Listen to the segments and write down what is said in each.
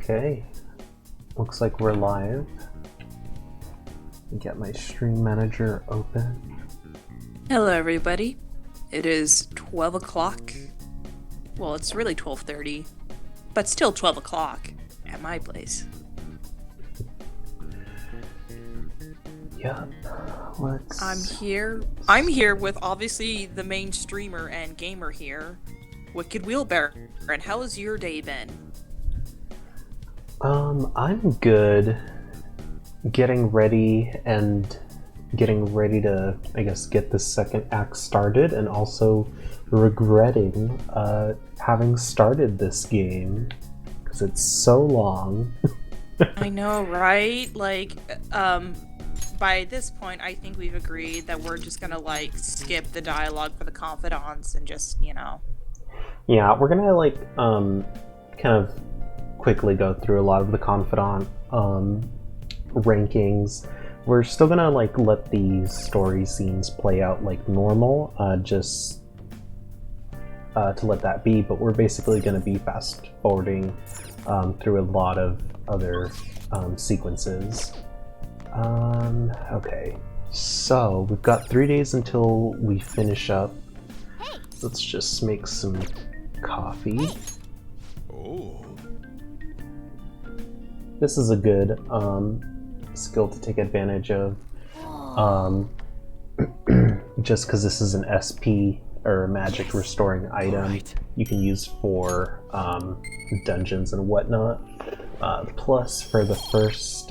Okay, looks like we're live. Get my stream manager open. Hello everybody. It is 12 o'clock. Well, it's really 12:30, but still 12 o'clock at my place. Yep, let's... I'm here with obviously the main streamer and gamer here, Wicked Wheelbarrow. And how has your day been? I'm good. Getting ready to, I guess, get the second act started, and also regretting having started this game because it's so long. I know, right? By this point, I think we've agreed that we're just gonna skip the dialogue for the confidants and just, Yeah, we're gonna kind of quickly go through a lot of the confidant rankings. We're still gonna let these story scenes play out like normal, just to let that be, but we're basically gonna be fast forwarding through a lot of other sequences. Okay, so we've got 3 days until we finish up. Let's just make some coffee. Oh. This is a good skill to take advantage of, just because this is an SP or magic restoring item you can use for dungeons and whatnot. Plus, for the first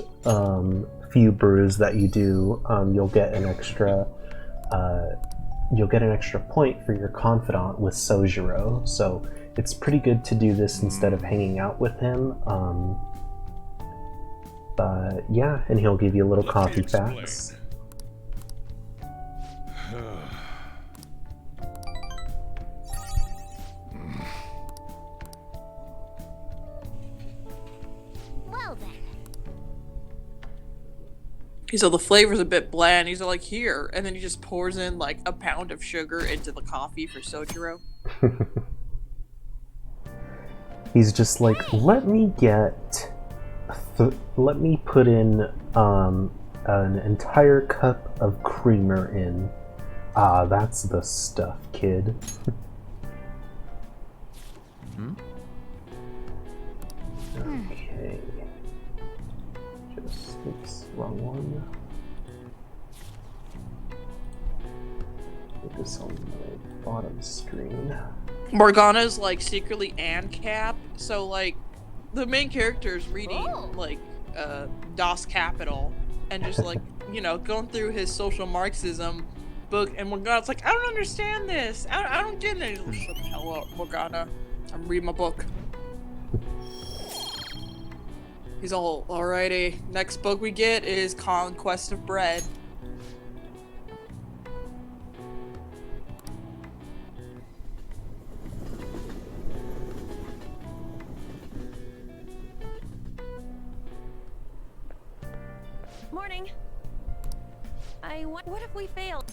few brews that you do, you'll get an extra point for your confidant with Sojiro. So it's pretty good to do this instead of hanging out with him. But yeah, and he'll give you a little coffee facts. Well then. So the flavor's a bit bland. He's like, here, and then he just pours in a pound of sugar into the coffee for Sojiro. He's just like, let me put in an entire cup of creamer in. Ah, that's the stuff, kid. Okay. Just, oops, wrong one. Put this on my bottom screen. Morgana's secretly ANCAP, so the main character is reading Das Kapital and just going through his social Marxism book, and Morgana's like, I don't understand this. I don't get it. He's like, shut the hell up, Morgana. I'm reading my book. He's all, alrighty. Next book we get is Conquest of Bread. Morning. What if we failed?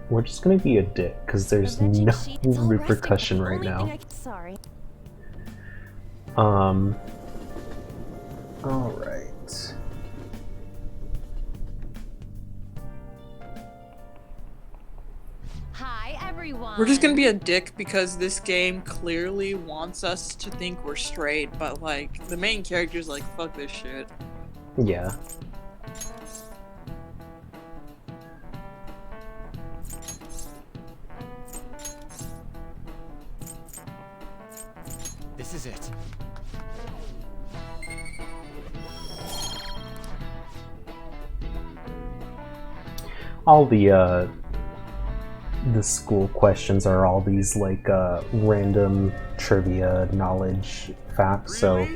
We're just gonna be a dick, because there's no repercussion right now. Sorry. Alright. Hi, everyone. We're just gonna be a dick because this game clearly wants us to think we're straight, but the main character's like, fuck this shit. Yeah. This is it. All the school questions are all these random trivia knowledge facts, so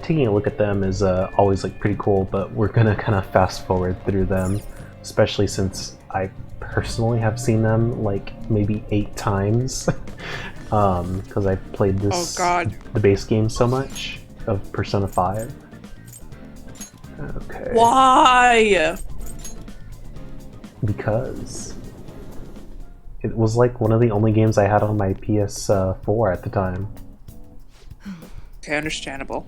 taking a look at them is always pretty cool, but we're gonna kind of fast forward through them, especially since I personally have seen them maybe 8 times because I've played this the base game so much of Persona 5. Okay. Why? Because it was one of the only games I had on my PS4 at the time. Okay, understandable.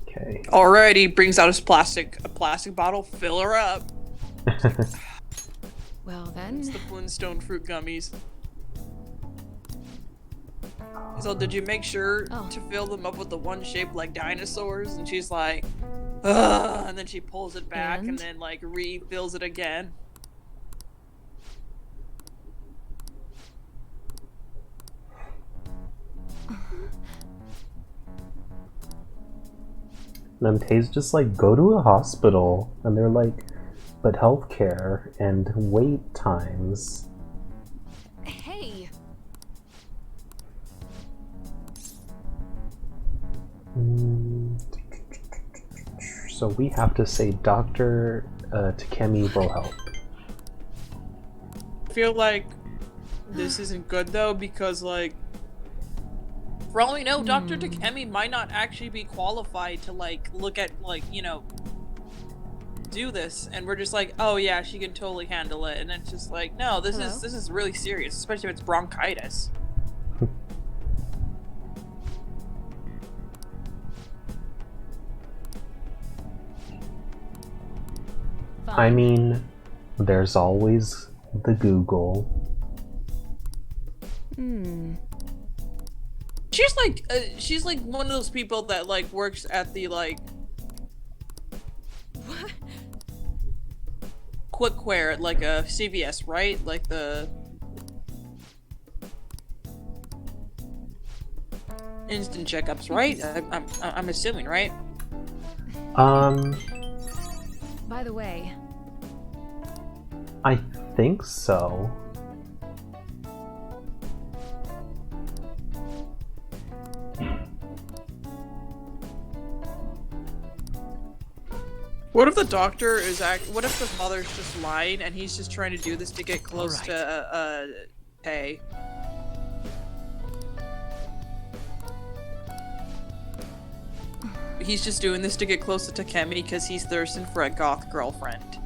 Okay. Alrighty, brings out his a plastic bottle, fill her up. Well It's then. the Flintstone fruit gummies. So did you make sure Oh. to fill them up with the one shaped like dinosaurs? And she's like, ugh, and then she pulls it back and And? then like refills it again. And then Tay's just like, go to a hospital. And they're like, but healthcare and wait times. Hey. Mm. So we have to say Dr. Takemi will help. I feel like this isn't good though because like for all we know, Dr. Takemi might not actually be qualified to like look at like, you know, do this, and we're just like, oh yeah, she can totally handle it, and it's just like, no, this is really serious, especially if it's bronchitis. I Fine. mean, there's always the Google. She's like one of those people that like works at the like Quickware at like a CVS, right? Like the instant checkups, right? I'm assuming, right? By the way, I think so. What if the doctor is what if the father's just lying and he's just trying to do this to get close to Tay? He's just doing this to get close to Takemi because he's thirsting for a goth girlfriend.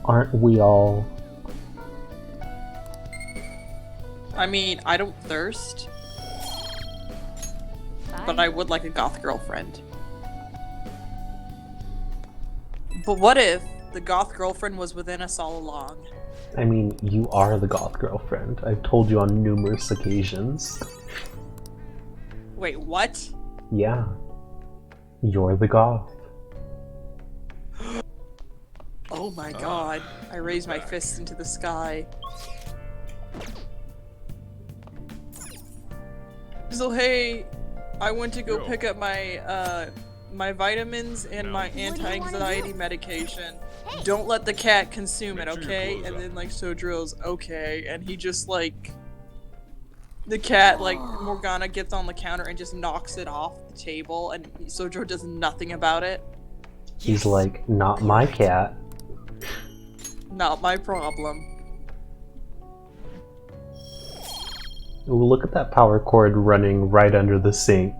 Aren't we all? I mean, I don't thirst, bye. but I would like a goth girlfriend. But what if the goth girlfriend was within us all along? I mean, you are the goth girlfriend. I've told you on numerous occasions. Wait, what? Yeah. You're the goth. Oh my god. I raise my fist into the sky. So hey, I went to go pick up my my vitamins and my do you wanna anti-anxiety do? medication. Don't let the cat consume it, Make sure your okay? clothes And up. then like Sojro's okay, and he just like the cat, like Morgana gets on the counter and just knocks it off the table, and Sojro does nothing about it. He's like, not my cat. Not my problem. Ooh, look at that power cord running right under the sink.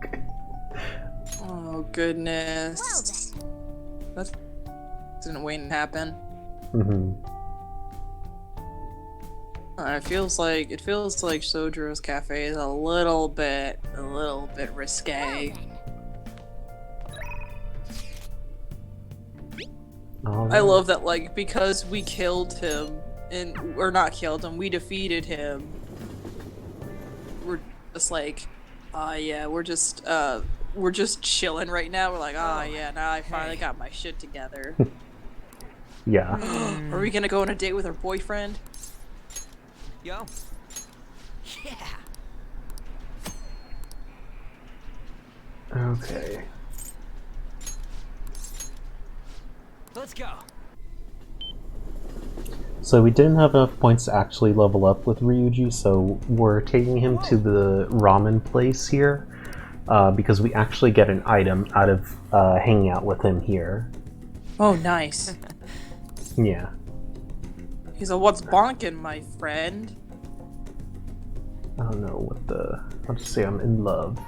Oh goodness. That didn't wait to happen. Hmm. It feels like Sojro's Cafe is a little bit risque. I love that, like, because we killed him, or not killed him, we defeated him. We're just like, yeah, we're just chilling right now. We're like, yeah, now I finally got my shit together. Yeah. Are we gonna go on a date with our boyfriend? Yo. Yeah. Okay. Let's go. So we didn't have enough points to actually level up with Ryuji, so we're taking him to the ramen place here, because we actually get an item out of hanging out with him here. Oh, nice. Yeah. He's like, what's bonking, my friend? I don't know what I'll just say I'm in love.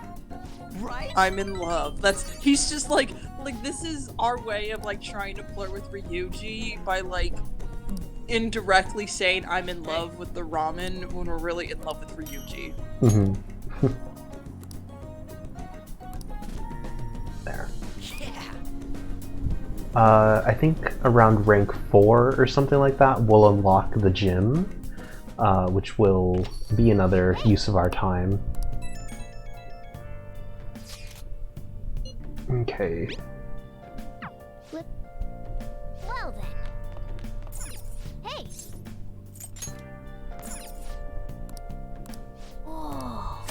Right? I'm in love. He's just like this is our way of like trying to flirt with Ryuji by like indirectly saying I'm in love with the ramen when we're really in love with Ryuji. Mm-hmm. There. Yeah. I think around rank 4 or something like that, we'll unlock the gym, which will be another use of our time. Okay. Well then. Hey. Oh.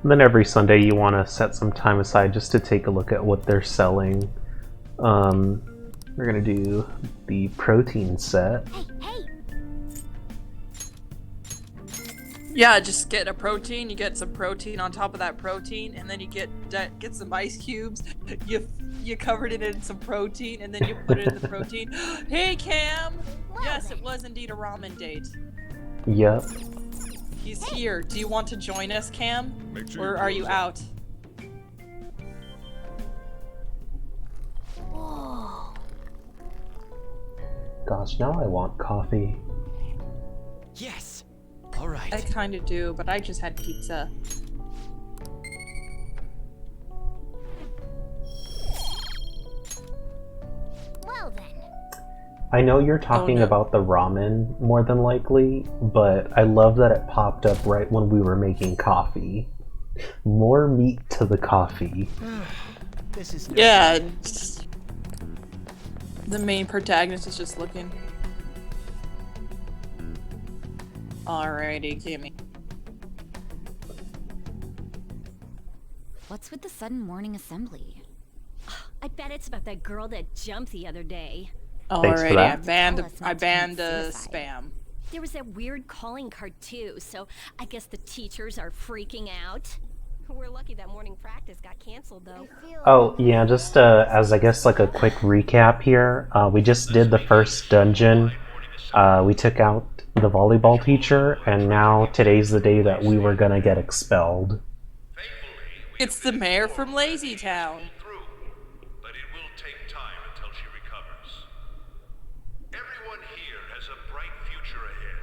And then every Sunday you want to set some time aside just to take a look at what they're selling. We're gonna do the protein set. Hey, hey. Yeah, just get a protein. You get some protein on top of that protein, and then you get some ice cubes. You covered it in some protein, and then you put it in the protein. Hey, Cam. Yes, it was indeed a ramen date. Yep. He's here. Do you want to join us, Cam? Make sure Or your are you clothes are- out? Oh. Gosh, now I want coffee. Yes. All right. I kind of do, but I just had pizza. Well then. I know you're talking no. about the ramen more than likely, but I love that it popped up right when we were making coffee. More meat to the coffee. This is Yeah. The main protagonist is just looking. Alrighty, gimme. What's with the sudden morning assembly? I bet it's about that girl that jumped the other day. Thanks for Alrighty, that. Tell us not I to banned commit suicide. spam. There was that weird calling card too, so I guess the teachers are freaking out. We're lucky that morning practice got canceled though. Oh, yeah, just as I guess like a quick recap here. We just did the first dungeon. We took out the volleyball teacher, and now today's the day that we were gonna get expelled. It's the mayor from Lazy Town. Through, but it will take time until she recovers. Everyone here has a bright future ahead.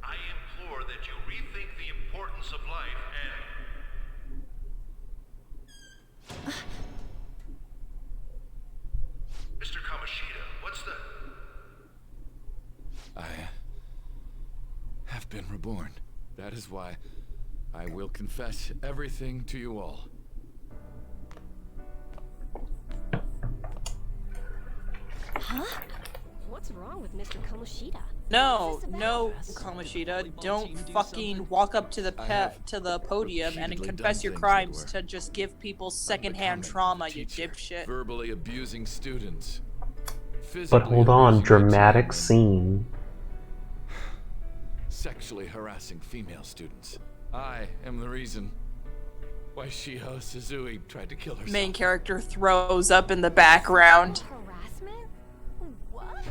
I implore that you rethink the importance of life and... Mr. Kamoshida, what's the... I have been reborn. That is why I will confess everything to you all. What's wrong with Mr. Kamoshida? No, What's this no, about? Kamoshida, Volleyball don't team do fucking something? walk up to the I have podium and repeatedly confess done your things crimes that were to just give people unbecoming secondhand of a trauma, you teacher, dipshit. verbally abusing students. But Physically hold on, abusing the dramatic team, scene. sexually harassing female students. I am the reason why Shiho Suzui tried to kill herself. Main character throws up in the background. Harassment? What?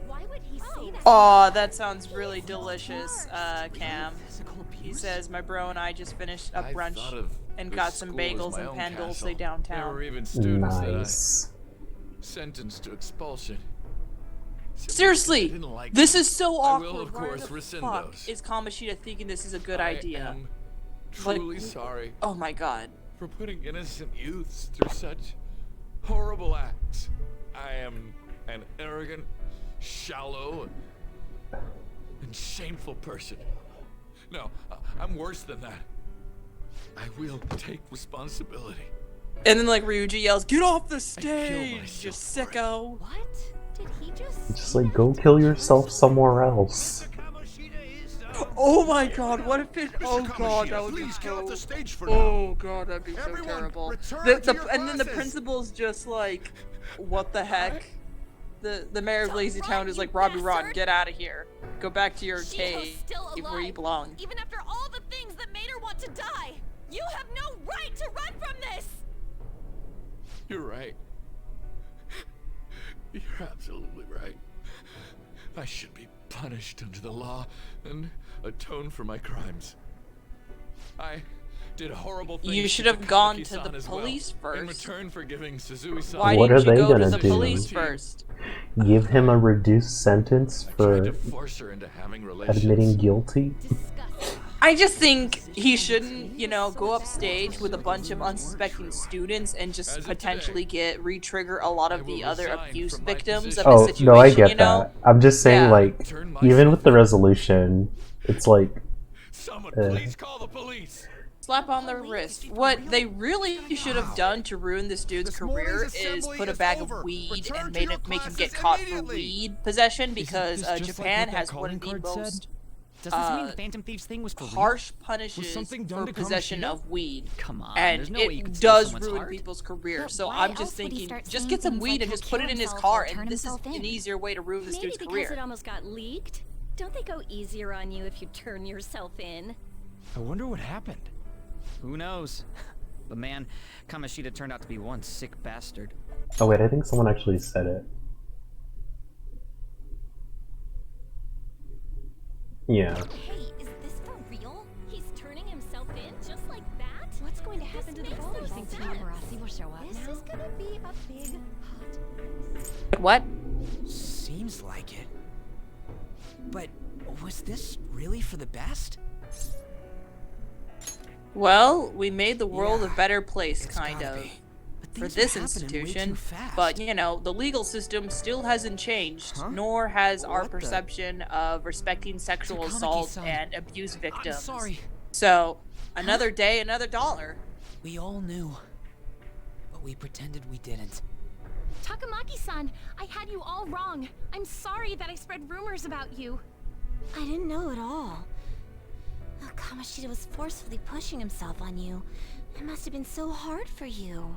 Why would he say that? Aw, that sounds really delicious, Cam. Physical abuse? He says, my bro and I just finished a I brunch thought of and this got some school as bagels my and own Pendlesley castle. There were downtown. even students that I Nice. sentenced to expulsion. Simply Seriously, because I didn't like this them. is so I awkward. will, of Why course, the rescind fuck those. is Kamoshida thinking this is a good I idea? am Like- truly sorry Oh my god. for putting innocent youths through such horrible acts. I am an arrogant, shallow, and shameful person. No, I'm worse than that. I will take responsibility. And then like Ryuji yells, "Get off the kill stage, myself you for it." sicko!" What? Did he just Just like, go kill yourself somewhere else. Oh my god, what if it? Mr. Oh god, Kamoshida, that would be please get off so. the stage for now. Oh god, that'd be so Everyone, terrible. return The, to your and then the classes. principal's just like, "What the heck?" The mayor of Don't Lazy run, Town is you like, "Robbie, run, bastard!" get out of here. Go back to your Shiho's cave still where you alive, belong." even after all the things that made her want to die? You have no right to run from this! You're right. You're absolutely right. I should be punished under the law and atone for my crimes. I did horrible things. You to should have gone to Tamaki-san the as well, police in first. return for giving Suzui-san Why What didn't are you they go to gonna the do? police first? give him a reduced sentence I tried for to force her into having relations. admitting guilty. Disgusting. I just think he shouldn't, you know, go up stage with a bunch of unsuspecting students and just As of potentially re-trigger a lot I of will the other resign abuse from my victims position. of Oh his situation, no, I get you know? that. I'm just saying, Yeah. like, Turn even myself with the in. resolution, it's like, Someone, Uh. please call the police. Slap on the wrist. What they really should have done to ruin this dude's This career morning's is assembly put a is bag over. of weed Return and to your make him get classes caught for immediately. weed possession because this just like Japan what that has one calling of the card most said? Does this mean uh, the Phantom Thieves thing was for real? harsh punishes something done for to possession Kamoshida? of weed. Come on, And there's no way you it could steal does someone's ruin heart. people's career. But So why I'm just else would he thinking, start just saying get some things weed like and he'll just put kill it in his himself car, or turn and this is himself in? an easier way to ruin this Maybe dude's because career. it almost got leaked. Don't they go easier on you if you turn yourself in? I wonder what happened. Who knows? But man, Kamoshida turned out to be one sick bastard. oh wait, I think someone actually said it. Yeah. Hey, is this for real? He's turning himself in just like that? What's going to happen to the ball? You think Tina Barassi will show up This now? is gonna be a big hot. What? Seems like it. But was this really for the best? Well, we made the world a Yeah, better place, it's kind gotta of. be. But For things are this happening way institution, too fast. but you know, the legal system still hasn't changed, Huh? nor has our What the- perception of respecting sexual Takamaki-san. assault and abuse I'm victims. sorry. So, another day, another dollar. We all knew, but we pretended we didn't. Takamaki-san, I had you all wrong. I'm sorry that I spread rumors about you. I didn't know at all. Oh, Kamoshida was forcefully pushing himself on you. It must have been so hard for you.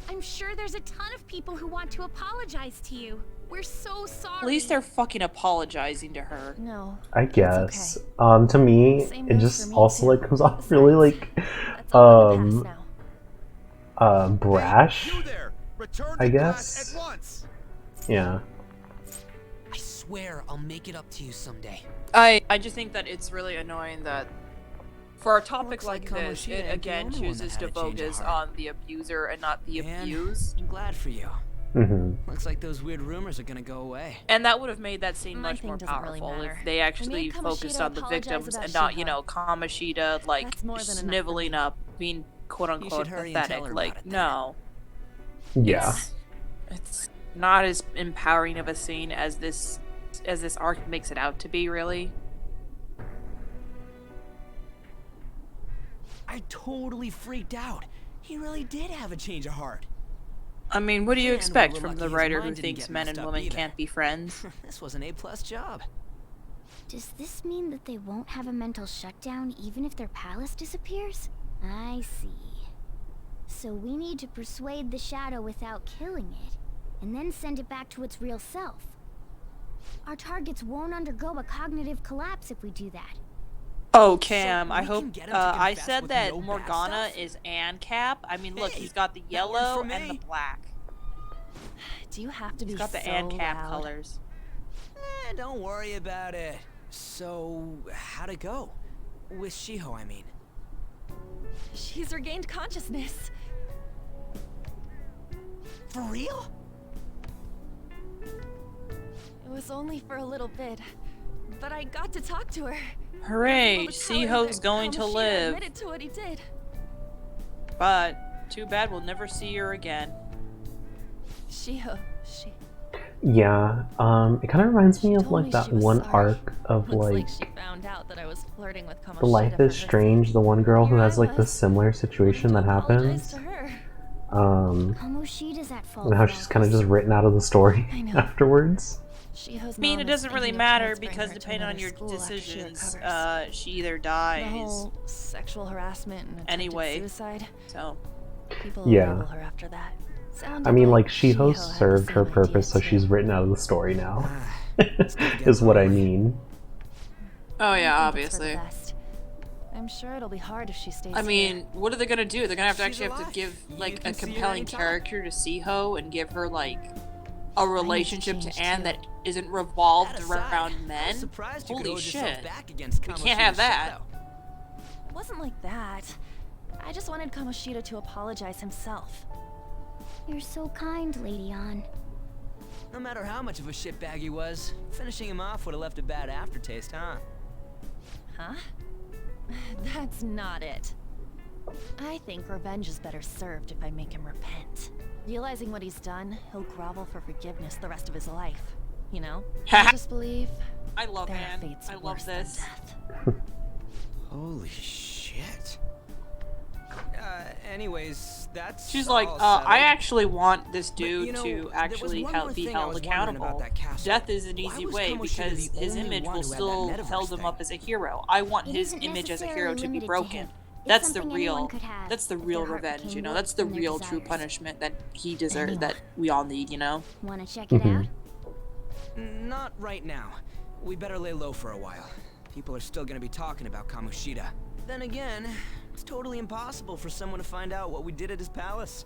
I'm sure there's a ton of people who want to apologize to you. We're so sorry. At least they're fucking apologizing to her. No. I guess. To me, Same it goes just for me, also too. like comes off really like, That's all in the past now. brash. You there! Return I to guess. class at once. Yeah. I swear I'll make it up to you someday. I just think that it's really annoying that for a topic Looks like like this, Kamoshida it ain't the again only one chooses that to had a change of focus heart. on the abuser and not the Man, abused. I'm glad for you. Mm-hmm. Looks like those weird rumors are gonna go away. And that would have made that scene My much thing more doesn't really powerful matter. if they actually made focused Kamoshida on the apologize victims about and not, you Shiho. know, Kamoshida like That's more than enough for sniveling me. up, being quote You unquote should hurry and tell pathetic. her Like, about it then. no. Yeah. It's not as empowering of a scene as this arc makes it out to be, really. I totally freaked out. He really did have a change of heart. I mean, what do you And expect we're from lucky the his writer mind who didn't thinks get men messed and up women either. can't be friends? This was an A+ job. Does this mean that they won't have a mental shutdown even if their palace disappears? I see. So we need to persuade the shadow without killing it, and then send it back to its real self. Our targets won't undergo a cognitive collapse if we do that. Oh, Cam, So I we hope can get him to I confess said with that no bad Morgana stuff? is ANCAP. I mean, look, Hey, he's got the that works yellow for and the me. black. Do you have to be He's got the so ANCAP loud? colors. Don't worry about it. So, how'd it go? With Shiho, I mean. She's regained consciousness. For real? It was only for a little bit, but I got to talk to her. Hooray, Able to tell her Siho's that going to Kamoshida live. admitted to what he did. But, too bad we'll never see her again. Shiho, Yeah. It kind of reminds me She of told like me that she was one sorry. arc of Looks like like she found out that I was flirting with Kamoshida The Life for is her Strange, the one girl who Here I has like was, this similar situation that to apologize happens. to her. Kamoshida's at fault. And how for she's all kind of this. just written out of the story I know. afterwards. Shiho's I mean, mom it is doesn't really thinking of matter transferring because her to depending on another your school after she decisions, recovers. she either The dies. whole sexual harassment and attempted Anyway. suicide. So, People Yeah. label her after that. Sounded I mean, like, Shiho Shiho had the served her same idea, purpose, so too. she's written out of the story now. Ah, it's gonna get Is what I lonely. mean. oh yeah, I think it's for the obviously. best. I'm sure it'll be hard if she stays I here. mean, what are they gonna do? They're gonna have to She's actually have to alive. give You like a can see her compelling anytime. character to Siho and give her like a relationship to change, Anne too. that isn't revolved That aside, around I'm men. surprised you could Holy hold yourself shit! back against We can't have Kamoshida's that. shadow. It wasn't like that. I just wanted Kamoshida to apologize himself. You're so kind, Lady Ann. No matter how much of a shitbag he was, finishing him off would have left a bad aftertaste, huh? Huh? That's not it. I think revenge is better served if I make him repent. Realizing what he's done, he'll grovel for forgiveness the rest of his life. You know? I just believe I love their Anne. fate's I love worse than this. death. Holy shit. Anyways, that's She's like, all I settled. actually want this But, dude you know, to there was actually one more be thing I held was wondering about accountable. that castle. Death is an Why easy was way Kamoshida because the his only image one will who had that still metaverse held him thing? up as a hero. I want It his isn't image as a necessarily hero to be limited to broken. him. It's That's the something anyone real. could have That's the if real their heart revenge. became You know, woke that's the from their real true desires. punishment that he deserves. That we all need. You know. Wanna check it out? Not right now. We better lay low for a while. People are still gonna be talking about Kamoshida. Then again, it's totally impossible for someone to find out what we did at his palace.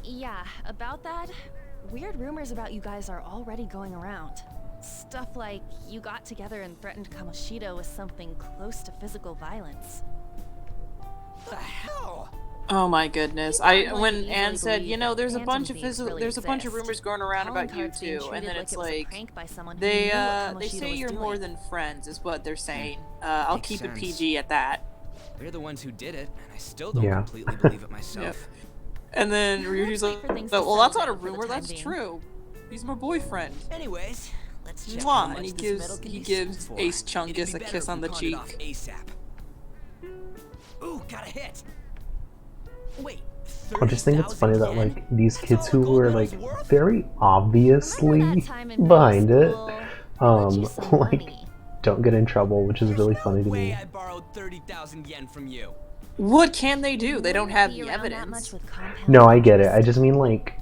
Yeah, about that, weird rumors about you guys are already going around. Stuff like you got together and threatened Kamoshida with something close to physical violence. What the hell? Oh my goodness! People are When easily Anne said, believe you know, that there's a phantom bunch of thieves really there's a bunch of exist. rumors going around Calling about you cards being too, and treated then like it's it was a like prank by someone who they knew what they Kamoshida say was you're doing. more than friends, is what they're saying. I'll Makes keep it sense. PG at that. We're the ones who did it, and I still don't Yeah. completely believe it myself. And then Let's Ryuji's wait like, for things to well, that's settle not a down for the rumor, time that's being. true. He's my boyfriend. Anyways, let's check how Mwah, much and he this metal gives can he be gives sold Ace for. Chungus It'd a be better kiss if on we the pawned it cheek. off ASAP. Ooh, got a hit. Wait, I just think it's funny that 30,000 like these That's kids all who the were gold like medal's worth? very obviously Remember that time in middle behind it, school? I lent you some like money. don't get in trouble, which is There's really no funny to way me. I borrowed 30,000 yen from you. What can they do? They don't Wouldn't have be the around that evidence. much with compound No, I get it. I interest. just mean like,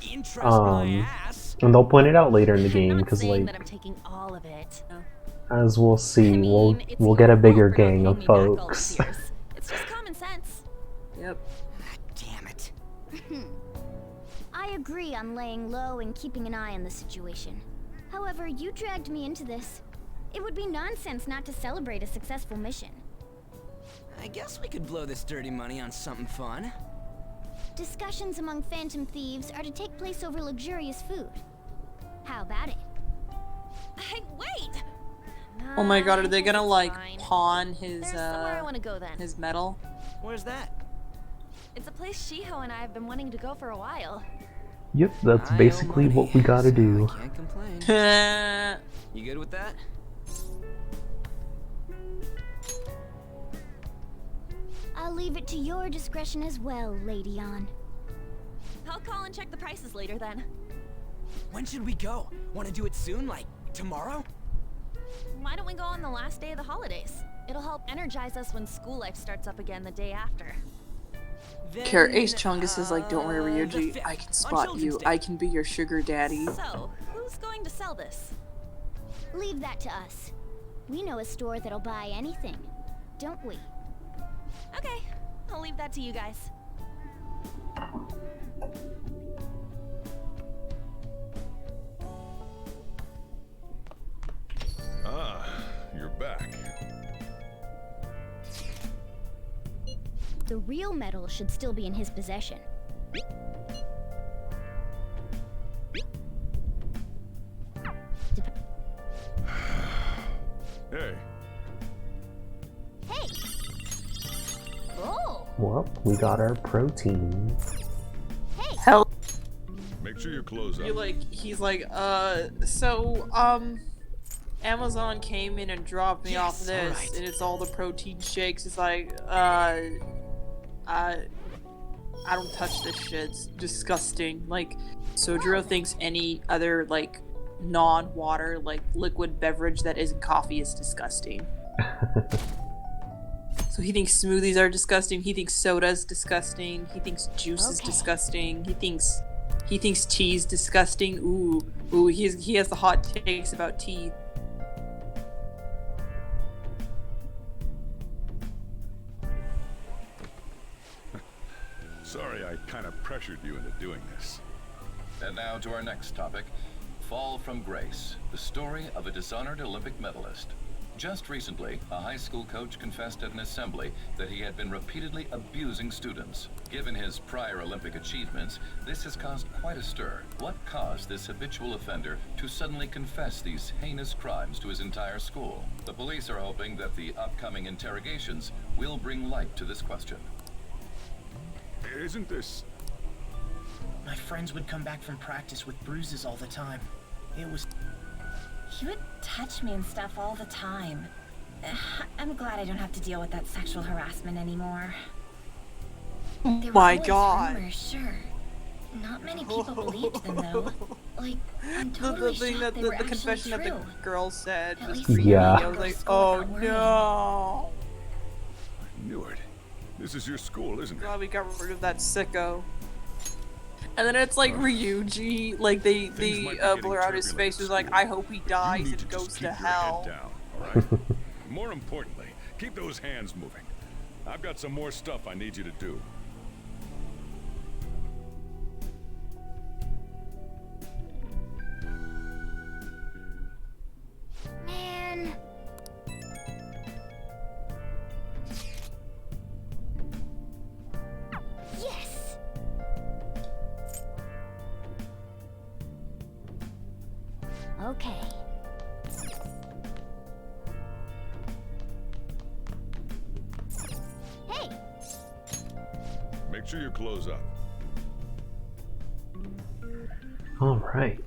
Interest my Um, ass. and they'll point it out later in the I'm game not because saying like, that I'm taking all of it. as we'll see, I mean, it's we'll your get a fault bigger for not gang paying of me back all these folks. years. It's just common sense. Yep. Damn it. I agree on laying low and keeping an eye on the situation. However, you dragged me into this. It would be nonsense not to celebrate a successful mission. I guess we could blow this dirty money on something fun. Discussions among phantom thieves are to take place over luxurious food. How about it? Hey, wait! Oh my god, are they gonna It's like fine. pawn his There's somewhere I want to go then. his medal? Where's that? It's a place Shiho and I have been wanting to go for a while. Yep, that's I owe basically what we money, gotta so do. I can't complain. Well, You good with that? I'll leave it to your discretion as well, Lady An. I'll call and check the prices later then. When should we go? Want to do it soon? Like tomorrow? Why don't we go on the last day of the holidays? It'll help energize us when school life starts up again the day after. Care Ace Chungus is like, don't worry, the Ryuji, fifth, I can on spot Children's you. Day. I can be your sugar daddy. So, who's going to sell this? Leave that to us. We know a store that'll buy anything, don't we? Okay, I'll leave that to you guys. Ah, you're back. The real medal should still be in his possession. Hey, Hey! Oh! Well, we got our protein. Hell, make sure your clothes you up. like he's like, Amazon came in and dropped me off Yes, this, alright. and it's all the protein shakes. It's like, I don't touch this shit. It's disgusting. Like, Sojiro thinks any other like non-water like liquid beverage that isn't coffee is disgusting. So he thinks smoothies are disgusting. He thinks soda's disgusting. He thinks juice is Okay. disgusting. He thinks tea's disgusting. Ooh, he has the hot takes about tea. Sorry, I kind of pressured you into doing this. And now to our nenext topic, Fall from Grace, the story of a dishonored Olympic medalist. Just recently, a high school coach confessed at an assembly that he had been repeatedly abusing students. Given his prior Olympic achievements, this has caused quite a stir. What caused this habitual offender to suddenly confess these heinous crimes to his entire school? The police are hoping that the upcoming interrogations will bring light to this question. Isn't this... My friends would come back from practice with bruises all the time. It was... He would touch me and stuff all the time. I'm glad I don't have to deal with that sexual harassment anymore. Oh There my were always god. rumors, sure. Not many people believed them though. Like, I'm The totally thing shocked that they the were actually confession that true. the girl said At was least creepy. Yeah. I was like, oh no. I knew it. This is your school, isn't it? Glad we got rid of that sicko. And then it's like Ryuji, like they blur out his face. Was like, I hope he dies and goes to hell. Down, all right? More importantly, keep those hands moving. I've got some more stuff I need you to do. Man. Yes. Okay. Hey. Make sure you close up. All right.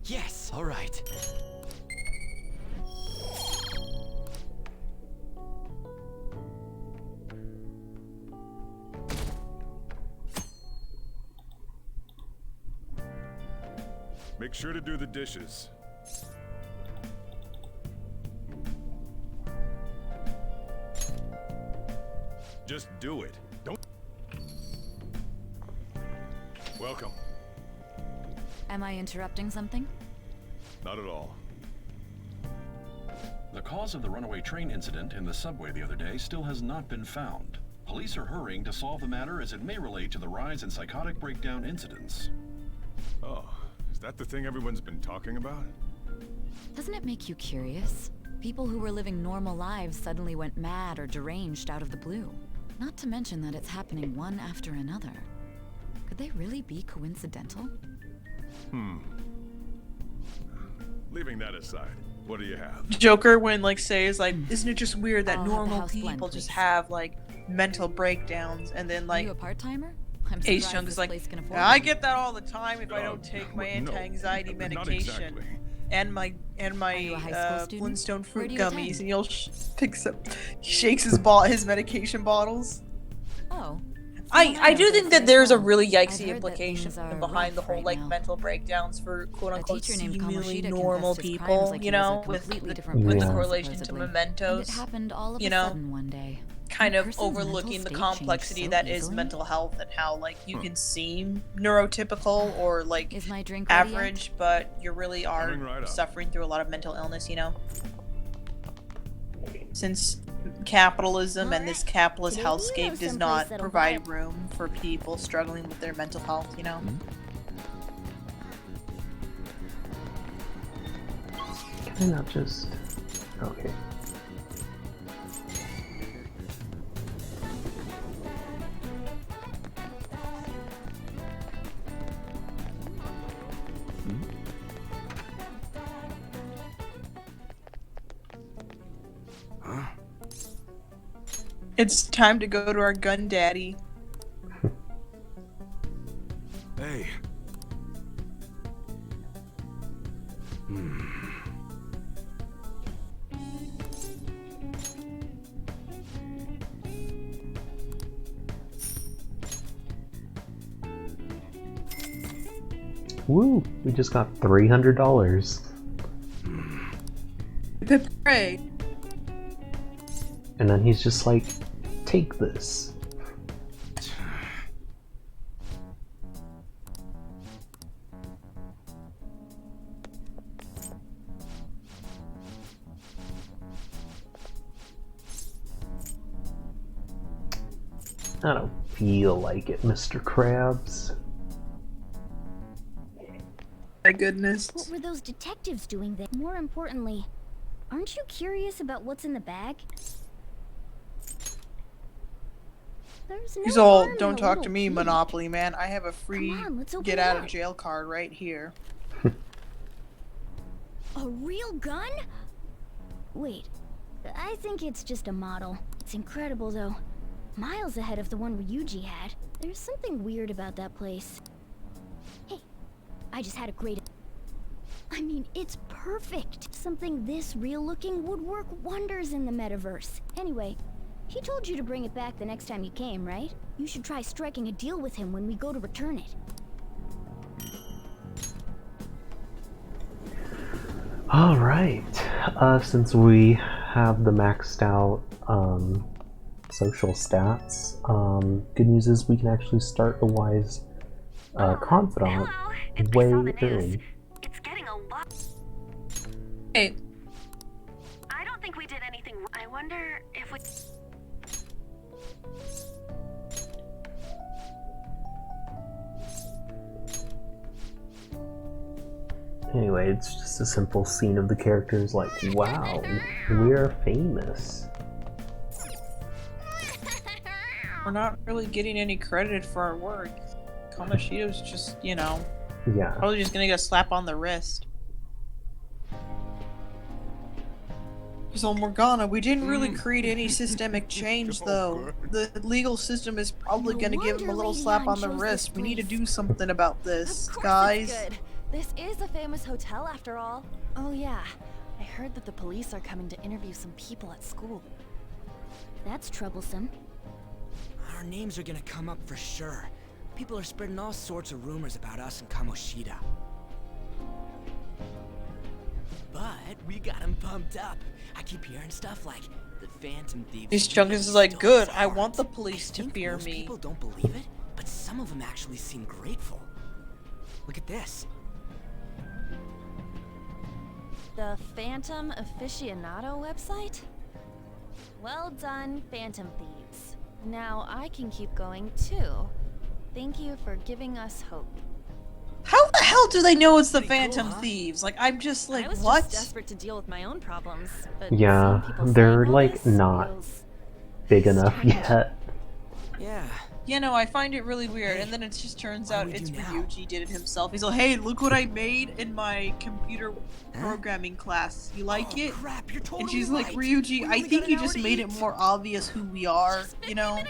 Yes, all right. Make sure to do the dishes. Just do it. Don't... Welcome. Am I interrupting something? Not at all. The cause of the runaway train incident in the subway the other day still has not been found. Police are hurrying to solve the matter as it may relate to the rise in psychotic breakdown incidents. Oh, is that the thing everyone's been talking about? Doesn't it make you curious? People who were living normal lives suddenly went mad or deranged out of the blue. Not to mention that it's happening one after another. Could they really be coincidental? Leaving that aside, what do you have? Joker when like says like, isn't it just weird that I'll have the normal house blend, people just please. have like mental breakdowns, and then Are like you a part-timer? I'm Ace surprised Chung this is like, place can afford I it." get that all the time if I don't take my no, anti-anxiety not medication exactly. and my you a high school student? Flintstone Where fruit do you gummies, attend? and he'll picks up, he shakes his medication bottles. Oh. I do think that there's a really I've yikesy heard that implication things are behind the rough whole right like now. mental breakdowns for quote A unquote teacher named seemingly Kamoshida normal confessed his crimes people, like you he was a know, with completely the, different with the person, correlation to supposedly. mementos. And it happened all of you a know? sudden one day. Kind A of person's mental overlooking the state complexity changed so that is easily. mental health and how like you can seem neurotypical or like Is my drink ready yet? average, but you really are Coming right up. suffering through a lot of mental illness, you know? Since capitalism and this capitalist Maybe you know hellscape does someplace not that'll provide room for people struggling with their mental health, you know? Can I not just... Okay. It's time to go to our gun daddy. Hey. Woo! We just got $300. The parade. And then he's just like, take this. I don't feel like it, Mr. Krabs. My goodness. What were those detectives doing there? More importantly, Aren't you curious about what's in the bag? There's no He's all, harm in don't a talk to little me, peek. Monopoly Man. I have a free Come on, let's open get it out up. of jail card right here. A real gun? Wait, I think it's just a model. It's incredible though. Miles ahead of the one Ryuji had. There's something weird about that place. Hey, I just had a great... I mean, it's perfect. Something this real looking would work wonders in the metaverse. Anyway, he told you to bring it back the next time you came, right? You should try striking a deal with him when we go to return it. Alright, since we have the maxed out social stats, good news is we can actually start the Wise Confidant way early. It's getting a lot. Hey. I don't think we did anything. I wonder if we. Anyway, it's just a simple scene of the characters like, wow, we're famous. We're not really getting any credit for our work. Kamoshida's just, you know, Yeah. probably just gonna get a slap on the wrist. So Morgana, we didn't really create any systemic change though. The legal system is probably gonna give him a little slap on the wrist. We need to do something about this, guys. Good. This is a famous hotel after all. Oh yeah, I heard that the police are coming to interview some people at school. That's troublesome. Our names are gonna come up for sure. People are spreading all sorts of rumors about us and Kamoshida. But we got him pumped up. I keep hearing stuff like the Phantom Thieves. These Chungus is like, good, I want the police to fear Most me. people don't believe it, but some of them actually seem grateful. Look at this. The Phantom Aficionado website? Well done, Phantom Thieves. Now I can keep going too. Thank you for giving us hope. How the hell do they know it's the Phantom Thieves? Like, I'm just like, I was what? just desperate to deal with my own problems, but Yeah, seeing people they're saying all like this not feels big enough yet. Yeah. You know, I find it really weird, and then it just turns out it's Ryuji did it himself. He's like, hey, look what I made in my computer programming class. You like it? Crap, you're totally And she's like, right. Ryuji, We I only think got you an just hour to made it eat. more obvious who we are, you know?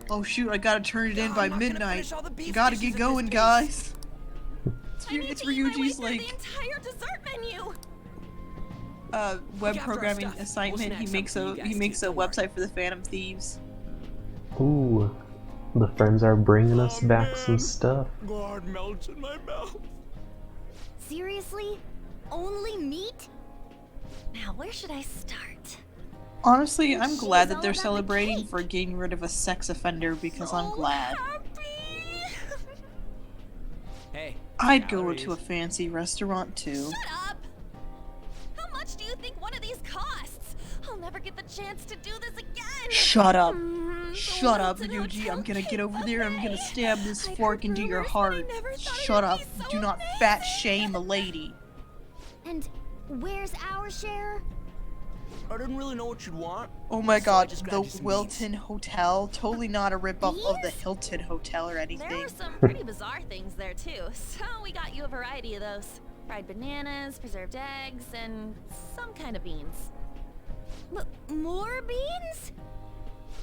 Oh shoot, I gotta turn it in by midnight. You gotta get going, guys. It's Ryuji's like entire dessert menu. web after our programming stuff. assignment. We'll He snack makes something a you he guys makes a don't worry. website for the Phantom Thieves. Ooh, the friends are bringing us back some stuff. God melts in my mouth. Seriously? Only meat? Now, where should I start? Honestly, I'm She's glad that all they're about the celebrating cake. for getting rid of a sex offender because I'm glad. Hey. I'd go to a fancy restaurant too. Shut up! How much do you think one of these costs? I'll never get the chance to do this again! Shut up. The Shut up, Wilton Ryuji. Hotel I'm gonna get cake over there. I'm gonna buffet. stab this I'd fork heard into your rumors, but I heart. never thought it Shut would up. be so Do not fat shame a lady. And where's our share? I didn't really know what you'd want. Oh my so I god, just the grabbed you some Wilton Hotel. Totally not a ripoff of the These? Hilton Hotel or There anything. were some pretty bizarre things there too, so we got you a variety of those. Fried bananas, preserved eggs, and some kind of beans. More beans?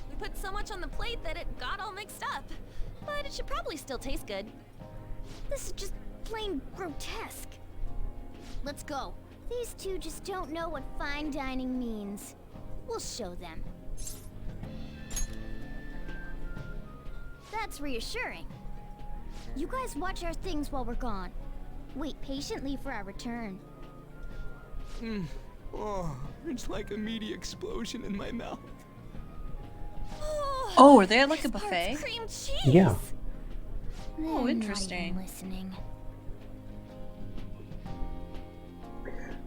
We put so much on the plate that it got all mixed up. But it should probably still taste good. This is just plain grotesque. Let's go. These two just don't know what fine dining means. We'll show them. That's reassuring. You guys watch our things while we're gone. Wait patiently for our return. Oh, it's like a meaty explosion in my mouth. Oh, are they at like a This part's buffet? cream cheese. Yeah. They're Oh, not interesting. even listening.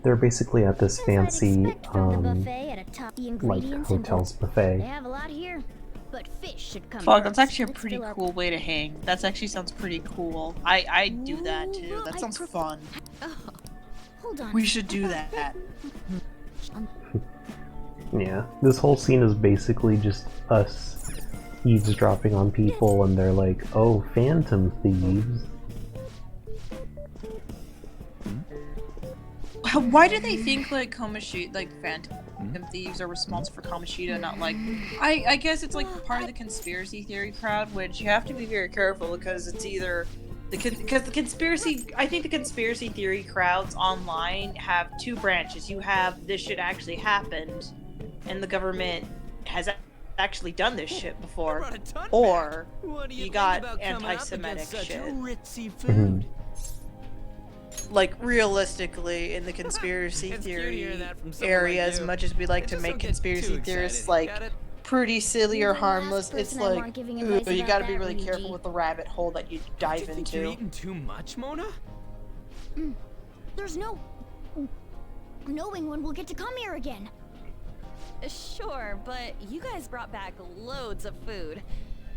They're basically at this As I'd fancy, expect from the buffet at a top. The like ingredients hotel's important. buffet. They have a lot here, but fish should come Fuck, first. that's actually a Let's pretty fill our- cool way to hang. That's actually sounds pretty cool. I'd do that too. Well, That I sounds pref- fun. Hold on. We should do that. Yeah, this whole scene is basically just us eavesdropping on people, and they're like, "Oh, phantom thieves." Why do they think like Kamoshida, like phantom thieves are responsible for Kamoshida, not like? I guess it's like part of the conspiracy theory crowd, which you have to be very careful because it's either because the conspiracy. I think the conspiracy theory crowds online have two branches. You have this shit actually happened, and the government has actually done this shit before, or you got anti-Semitic shit. Like, realistically, in the conspiracy theory area, as much as we like to make conspiracy theorists, like, pretty silly or harmless, it's like, ooh, you gotta be really careful with the rabbit hole that you dive into. You're eating too much, Mona? There's no knowing when we'll get to come here again. Sure, but you guys brought back loads of food.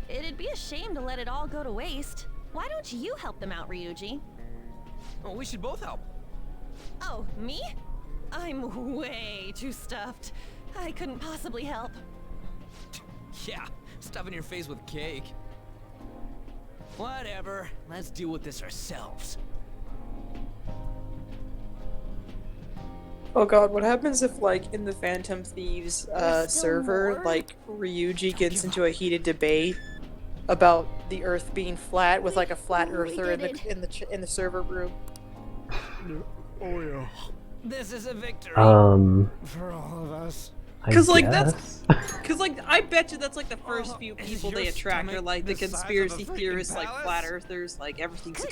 It'd be a shame to let it all go to waste. Why don't you help them out, Ryuji? Oh, we should both help. Oh, me? I'm way too stuffed. I couldn't possibly help. Yeah, stuffing your face with cake. Whatever, let's deal with this ourselves. Oh god, what happens if, like, in the Phantom Thieves server, like, Ryuji gets into a heated debate about the Earth being flat with, like, a flat earther in the server room? Oh yeah. This is a victory For all of us. Cause like I bet you that's like the first few people they attract are like the conspiracy theorists, like flat earthers, like everything's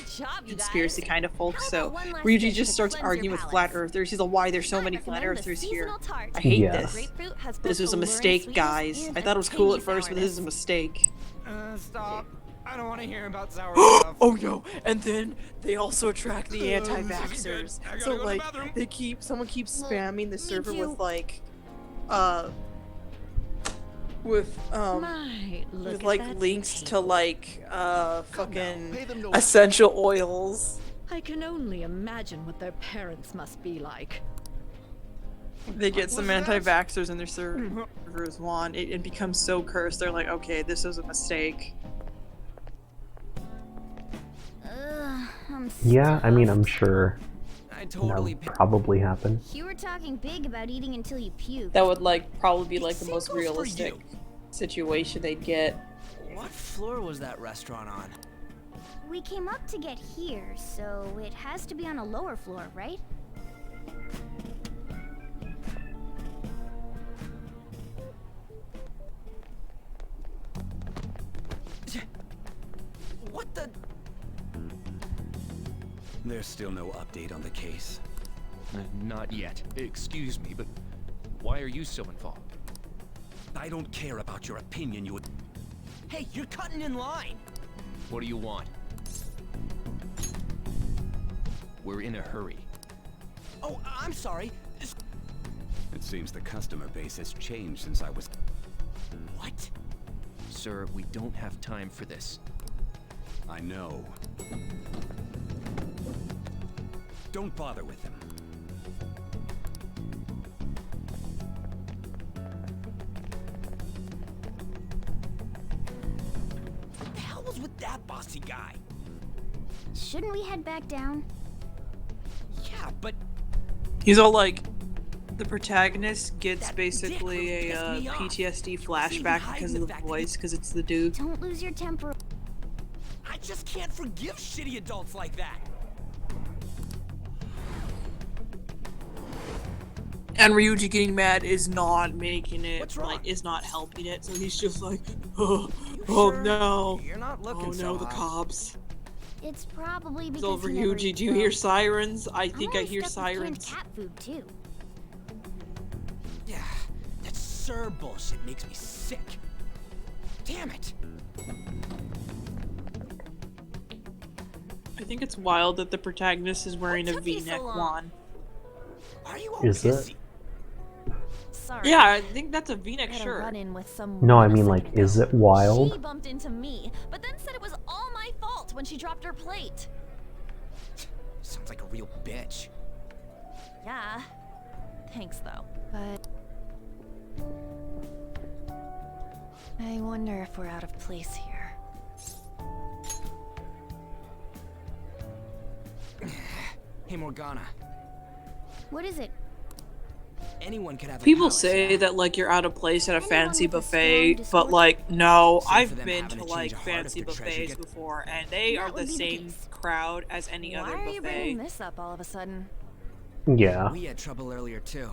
conspiracy kind of folks. So Ryuji just starts arguing with flat earthers. He's like, why there's so many flat earthers here? I hate this. This was a mistake, guys. I thought it was cool at first, but this is a mistake. Stop. I don't want to hear about sour stuff. Oh no! And then they also attract the anti-vaxxers. So like someone keeps spamming the server with like with like links to like fucking essential oils. I can only imagine what their parents must be like. They get some anti-vaxxers in their servers one. It becomes so cursed. They're like, okay, this was a mistake. Yeah, I mean, I'm sure that'll probably happen. You were talking big about eating until you puke. That would like probably be like the most realistic situation they'd get. What floor was that restaurant on? We came up to get here, so it has to be on a lower floor, right? What the? There's still no update on the case. Not yet. Excuse me, but why are you so involved? I don't care about your opinion, you... Hey, you're cutting in line! What do you want? We're in a hurry. Oh, I'm sorry. It seems the customer base has changed since I was... What? Sir, we don't have time for this. I know. Don't bother with him. What the hell was with that bossy guy? Shouldn't we head back down? Yeah, but... He's all like, the protagonist gets basically a PTSD flashback because of the voice, because it's the dude. Don't lose your temper. I just can't forgive shitty adults like that. And Ryuji getting mad is not making it, like, is not helping it. So he's just like, oh no, You're not looking the cops. It's probably because So Ryuji, do you hear sirens? I think I hear sirens. Cat food too. Yeah, that Sir bullshit makes me sick. Damn it. I think it's wild that the protagonist is wearing a V-neck wand. Are you Is it? Sorry. Yeah, I think that's a V-neck shirt. Run-in with some No, I mean, like, is it She wild? bumped into me, but then said it was all my fault when she dropped her plate. Sounds like a real bitch. Yeah. Thanks, though. But I wonder if we're out of place here. Hey, Morgana. What is it? Anyone could have a People palace, say yeah. that like you're out of place at a fancy with a buffet, strong but like no, Save for I've them been having to to like change a heart if fancy the treasure buffets gets- before, and they are That the would be the same case. crowd as any Why other are you bringing buffet. this up all of a sudden? Yeah. We had trouble earlier too.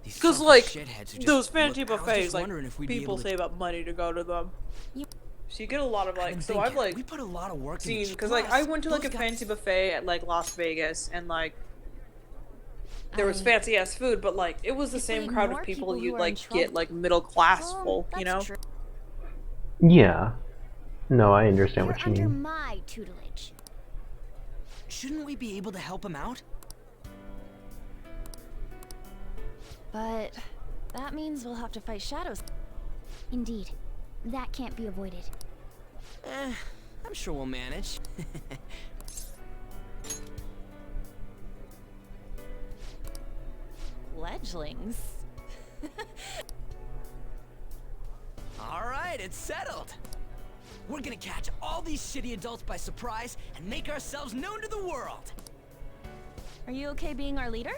These Because selfish like shitheads who just those fancy look- I was just buffets, like wondering if we'd be people able to- say about money to go to them. So you get a lot of like. been So I've thinking, like we put a lot of work seen into because like I went to like a those guys- fancy buffet at like Las Vegas and like there was fancy ass food, but like it was the If we same had crowd more of people people who you'd are in like get trouble- like middle class Well, full, you know. that's true. Yeah. No, I understand You're what you under mean. my tutelage. Shouldn't we be able to help him out? But that means we'll have to fight shadows. Indeed. That can't be avoided. I'm sure we'll manage. Fledglings. Alright, it's settled. We're gonna catch all these shitty adults by surprise and make ourselves known to the world. Are you okay being our leader?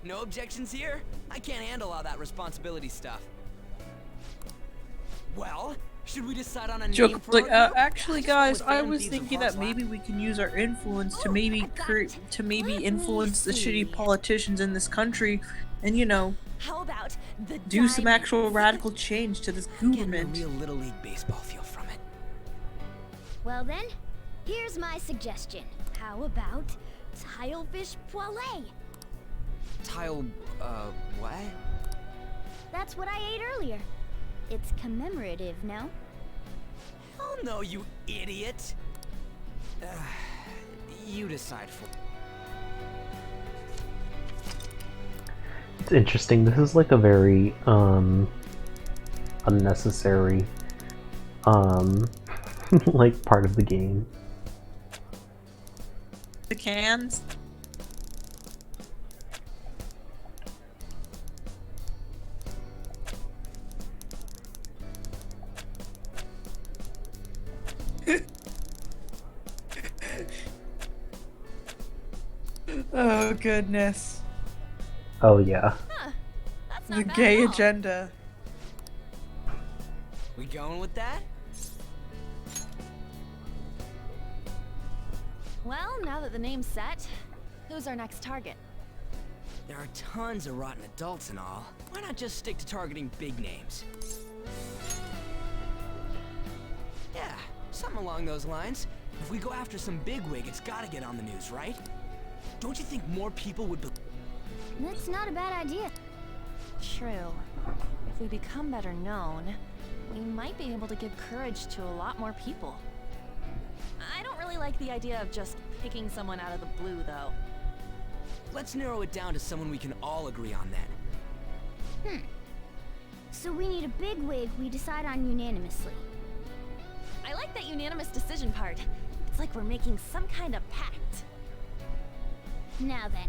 No objections here? I can't handle all that responsibility stuff. Well, should we decide on a name Joke for like our group? actually Let's go guys, with I Phantom was Thieves of thinking that Harslap. maybe we can use our influence to maybe influence the see. shitty politicians in this country and you know How about the do some diamonds? actual radical change to this Getting a government. real Little League baseball feel from it. Well then, here's my suggestion. How about Tilefish Poêlée? Tile, what? That's what I ate earlier. It's commemorative, no? Oh no, you idiot! You decide for. It's interesting. This is like a very unnecessary like part of the game. The cans. Oh goodness. Oh yeah. That's The not bad gay at all. agenda. We going with that? Well, now that the name's set, who's our next target? There are tons of rotten adults and all. Why not just stick to targeting big names? Yeah, something along those lines. If we go after some bigwig, it's gotta get on the news, right? Don't you think more people would be- That's not a bad idea. True. If we become better known, we might be able to give courage to a lot more people. I don't really like the idea of just picking someone out of the blue, though. Let's narrow it down to someone we can all agree on then. So we need a bigwig we decide on unanimously. I like that unanimous decision part. It's like we're making some kind of pact. Now then,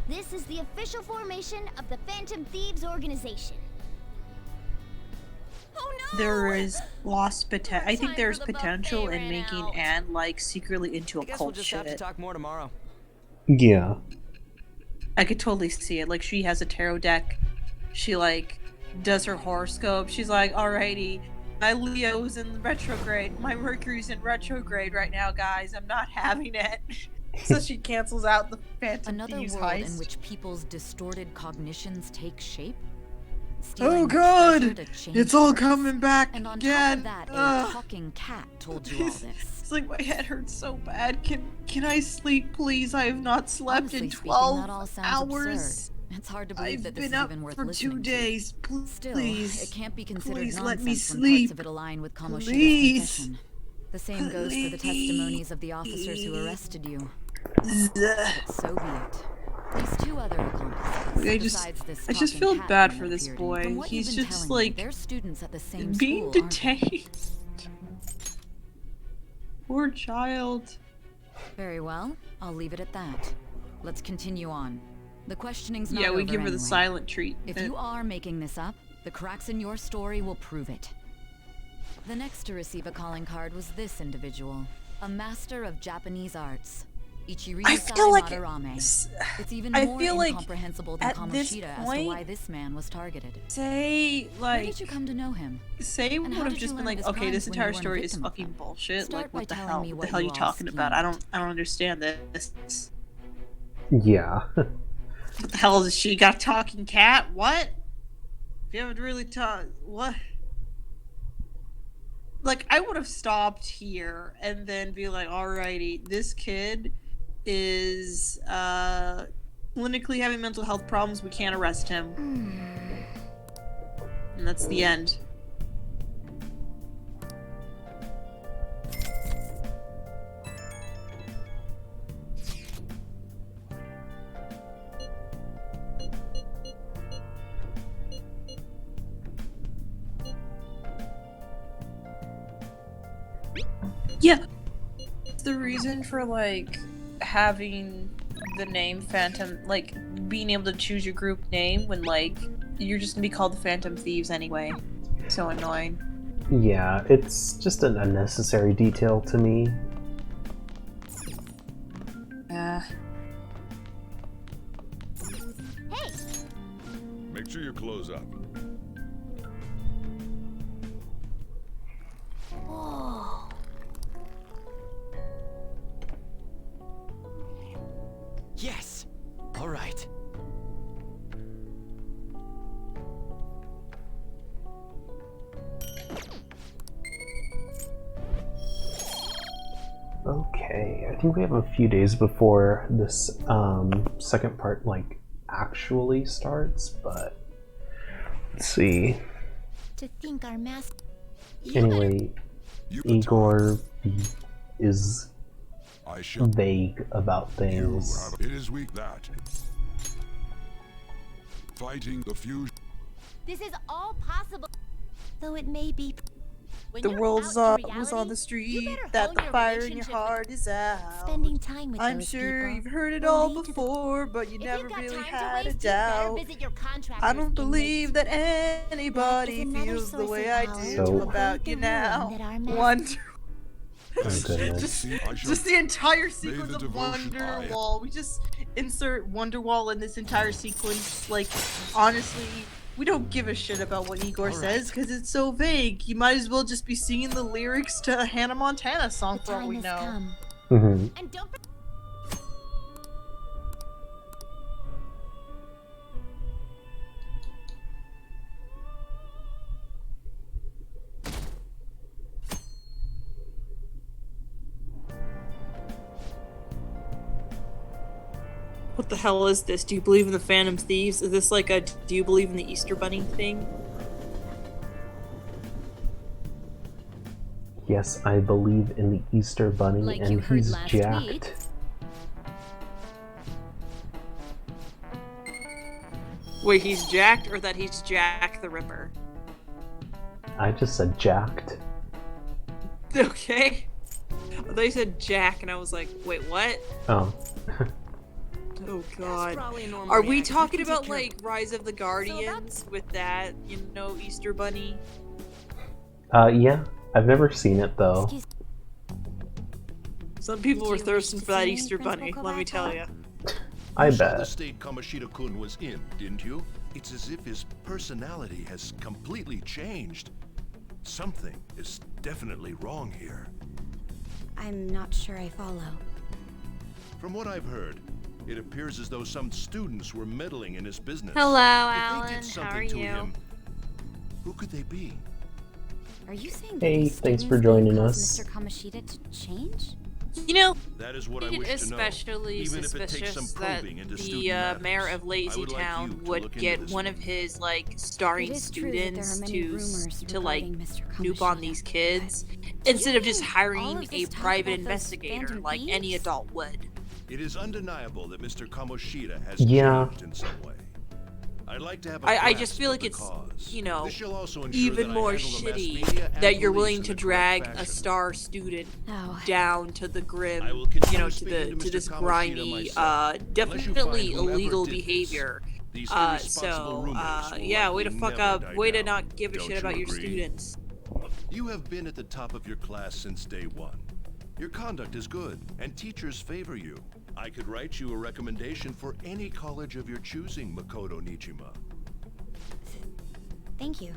this is the official formation of the Phantom Thieves organization. Oh no! There is lost potential. I think Time there's for the potential buffet in ran making out. Anne like secretly into I a guess we'll cult just have to shit. talk more tomorrow. Yeah. I could totally see it. Like she has a tarot deck. She like does her horoscope. She's like, alrighty, my Leo's in retrograde. My Mercury's in retrograde right now, guys. I'm not having it. So she cancels out the Phantom Another Thieves world heist. in which people's distorted cognitions take shape. Oh Stealing god! treasure to change It's all course. coming back And on again. top of that, Ugh. a talking cat told you all this. It's like my head hurts so bad. Can I sleep, please? I have not slept Honestly in speaking, 12 that all sounds hours. absurd. It's hard to believe I've that this been is up even worth for listening 2 to. days. Still, Please, it can't be considered please nonsense let me when sleep. parts of it align with Kamoshida's Please. confession. The same goes for the testimonies of the officers who arrested you. But so be it. These two other accomplices, besides this I just talking feel cat bad being for this appeared in, boy. from what He's you've been just telling me, like they're students at the same being school, aren't they? detained. Poor child. Very well. I'll leave it at that. let's continue on. The questioning's not Yeah, we over give her the anyway. silent treat. If you are making this up, the cracks in your story will prove it. The next to receive a calling card was this individual, a master of Japanese arts. Ichiryu I feel like Madarame. It's even I more feel like incomprehensible than at this Kamoshida as to point, why this man was targeted. Say, Where like, did you come to know him? say we And would how have did you just been learn like, of his okay, this crimes when entire you weren't a story is victim of fucking them? bullshit. Start Like, by what the telling hell? me What what the hell are you you all talking about? I don't understand this. Yeah. What the hell is she got a talking cat? What? If you haven't really talked, what? Like, I would have stopped here and then be like, alrighty, this kid is clinically having mental health problems. We can't arrest him. And that's the end. Yeah. The reason for, like, having the name Phantom, like, being able to choose your group name when, like, you're just gonna be called the Phantom Thieves anyway. So annoying. Yeah, it's just an unnecessary detail to me. Yeah. Make sure you close up. Whoa. Yes! Alright. Okay, I think we have a few days before this second part like actually starts, but let's see. To think our master. Anyway, Igor is vague about things. It is weak that. Fighting the fusion. This is all possible, though it may be. When The you're world's out in was on reality, the you street, better that hone the your fire in your relationship heart is out. Spending time with I'm those sure people you've heard it will all lead to the- before, but you If never you've got really time to had a waste, you better doubt. visit your I don't believe that That anybody is another feels the source way of I power do So- about you the now. ruin that our master- Wonder. Oh, goodness. Just the entire sequence the of devotion I- Wonderwall. We just insert Wonderwall in this entire sequence. Like, honestly, we don't give a shit about what Igor says because it's so vague. You might as well just be singing the lyrics to a Hannah Montana song for all we know. Mm-hmm. And don't What the hell is this? Do you believe in the Phantom Thieves? Is this like a do you believe in the Easter Bunny thing? Yes, I believe in the Easter Bunny, Like you and heard he's last jacked. week. Wait, he's jacked or that he's Jack the Ripper? I just said jacked. Okay. They said Jack and I was like, wait, what? Oh. Oh god. probably a normal Are we reaction. talking We can about take care like Rise of the Guardians with that, you know, Easter Bunny? Yeah. I've never seen it though. Some people Did were you thirsting wish to for that see Easter Principal Bunny, let me tell you. I You saw the bet. state Kamoshida-kun was in, didn't you? It's as if his personality has completely changed. Something is definitely wrong here. I'm not sure I follow. From what I've heard, it appears as though some students were meddling in his business. Hello, If they Alan. did How something are to you? him, who could they be? Are you saying that Hey, these thanks for students joining cause us. Mr. Kamoshida to change? You know, That is what I it's wish to know. especially Even if it takes some suspicious that probing into the student mayor matters. of I Lazy would like Town you to would look into get this one of his like starring It is true that there are students many to rumors like regarding Mr. snoop on Kamoshida. these kids instead of just mean all hiring of a this talk private about those investigator phantom like any thieves? adult would. It is undeniable that Mr. Kamoshida has Yeah. changed in some way. I'd like to have I just feel like it's, you know, even more shitty that you're willing to drag a star student down to the grim, you know, to this grimy, definitely illegal behavior. Yeah, way to fuck up, way to not give a shit about your students. You have been at the top of your class since day one. Your conduct is good, and teachers favor you. I could write you a recommendation for any college of your choosing, Makoto Nijima. Thank you.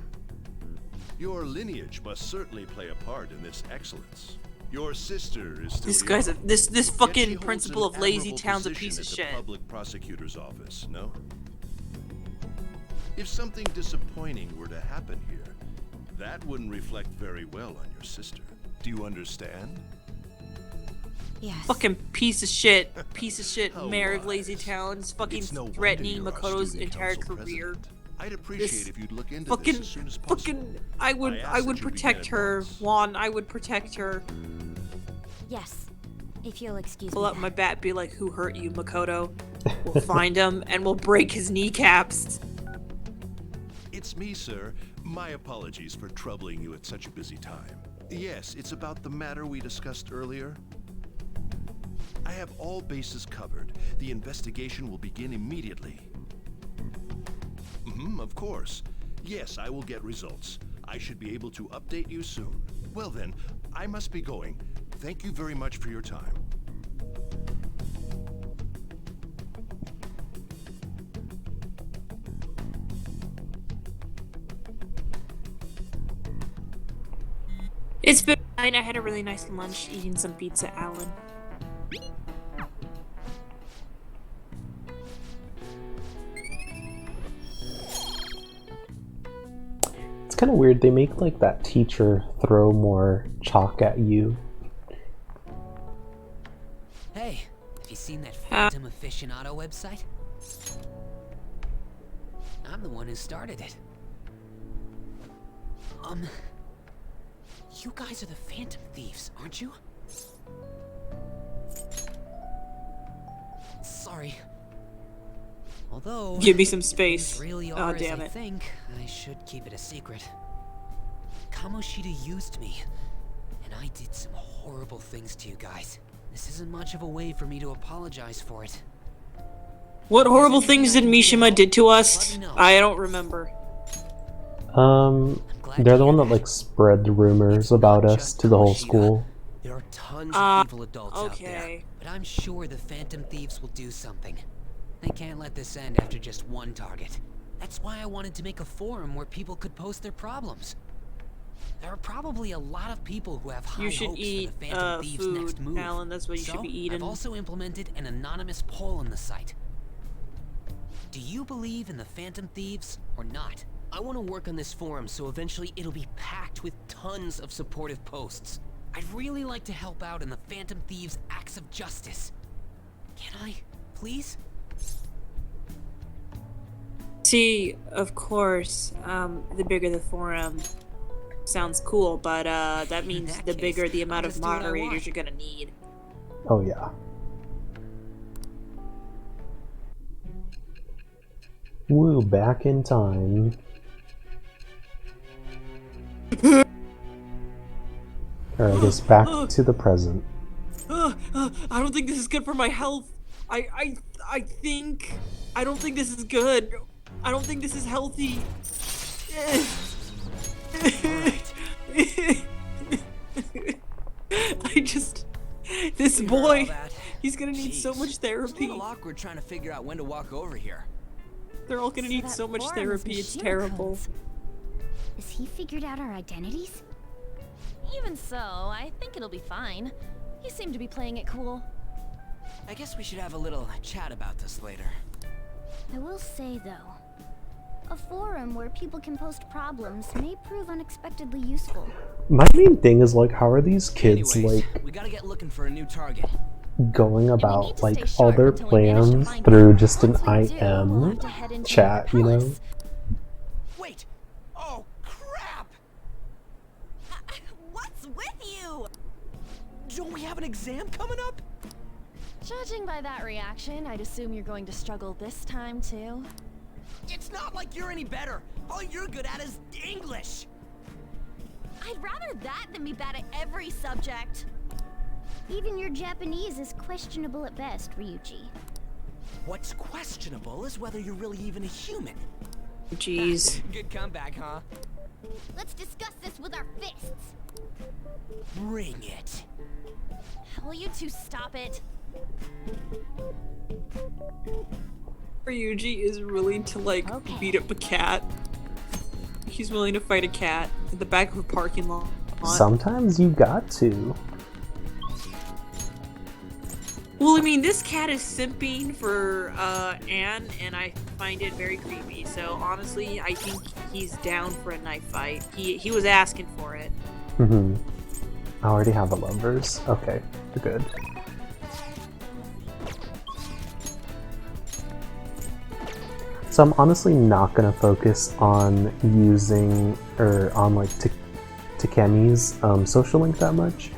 Your lineage must certainly play a part in this excellence. Your sister is still this guy's young. this fucking Yet she principal holds of an Lazy admirable Town's a position piece of at the shit. Public prosecutor's office, no? If something disappointing were to happen here, that wouldn't reflect very well on your sister. Do you understand? Yes. Fucking piece of shit, How mayor of wise. Lazy Town's fucking It's no wonder threatening you're our Makoto's student entire council career. president. I'd appreciate if you'd look into fucking, this as soon as possible. I would ask I that would you protect begin her, at once. Juan. I would protect her. Yes. If you'll excuse Pull me. up my bat, be like, "Who hurt you, Makoto?" We'll find him and we'll break his kneecaps. It's me, sir. My apologies for troubling you at such a busy time. Yes, it's about the matter we discussed earlier. I have all bases covered. The investigation will begin immediately. Of course. Yes, I will get results. I should be able to update you soon. Well then, I must be going. Thank you very much for your time. It's been fine. I had a really nice lunch eating some pizza, Alan. It's kind of weird. They make like that teacher throw more chalk at you. Hey, have you seen that Phantom Aficionado website? I'm the one who started it. You guys are the Phantom Thieves, aren't you? Sorry. Although, Give me some space. if things really Oh, are damn as I it. think, I should keep it a secret. Kamoshida used me, and I did some horrible things to you guys. This isn't much of a way for me to apologize for it. What horrible things did Mishima did to us? I don't remember. They're the one that like spread the rumors about us to the whole school. There are tons of evil adults out there, okay. but I'm sure the Phantom Thieves will do something. They can't let this end after just one target. That's why I wanted to make a forum where people could post their problems. There are probably a lot of people who have high You should hopes eat for the Phantom Thieves' food, next move. Alan. That's what you should be eating. I've also implemented an anonymous poll on the site. Do you believe in the Phantom Thieves or not? I want to work on this forum so eventually it'll be packed with tons of supportive posts. I'd really like to help out in the Phantom Thieves' acts of justice. Can I, please? See, of course, the bigger the forum sounds cool, but that means the bigger the amount of moderators you're gonna need. Oh yeah. Woo, back in time. Or I guess back to the present. I don't think this is good for my health. I don't think this is good. I don't think this is healthy. This boy, he's gonna need so much therapy. It's a little awkward trying to figure out when to walk over here. They're all gonna need so much therapy, it's terrible. Has he figured out our identities? Even so, I think it'll be fine. He seemed to be playing it cool. I guess we should have a little chat about this later. I will say though, a forum where people can post problems may prove unexpectedly useful. My main thing is like, how are these kids Anyways, like we gotta get looking for a new target. going about like all their plans through just an IM chat, you know? Wait! Oh, crap! What's with you? Don't we have an exam coming up? Judging by that reaction, I'd assume you're going to struggle this time too. It's not like you're any better. All you're good at is English. I'd rather that than be bad at every subject. Even your Japanese is questionable at best, Ryuji. What's questionable is whether you're really even a human. Jeez. Good comeback, huh? Let's discuss this with our fists. Bring it. Will you two stop it? Ryuji is willing to like beat up a cat. He's willing to fight a cat at the back of a parking lot. Sometimes you got to. Well, I mean, this cat is simping for Anne, and I find it very creepy. So honestly, I think he's down for a knife fight. He was asking for it. Mm-hmm. I already have a lovers. Okay, we're good. So I'm honestly not gonna focus on using or on like Takemi's social link that much,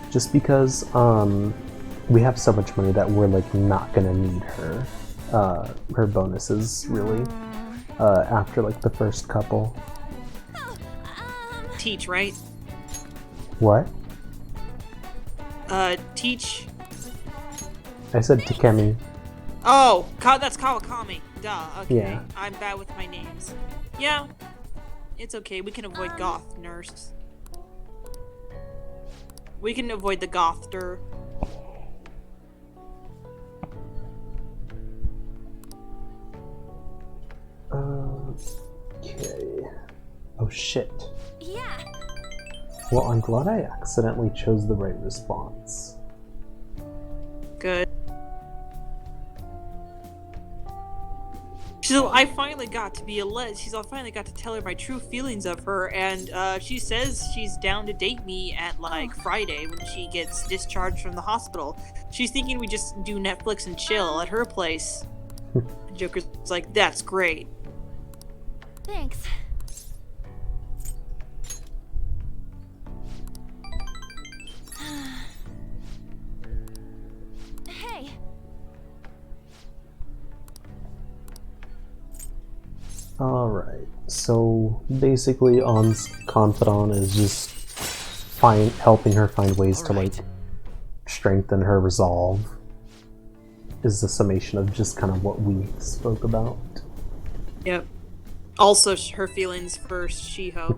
just because we have so much money that we're like not gonna need her bonuses really after like the first couple. Teach, right? What? Teach. I said Takemi. Oh, that's Kawakami. Duh. Okay. Yeah. I'm bad with my names. Yeah. It's okay. We can avoid goth, nurse. We can avoid the gothster. Okay. Oh shit. Yeah. Well, I'm glad I accidentally chose the right response. Good. So I finally got to be I finally got to tell her my true feelings of her, and she says she's down to date me at like Friday when she gets discharged from the hospital. She's thinking we just do Netflix and chill at her place. Joker's like, that's great. Thanks. Hey. Alright, so basically On's confidant is just helping her find ways to like strengthen her resolve. Is the summation of just kind of what we spoke about. Yep. Also, her feelings for Shiho.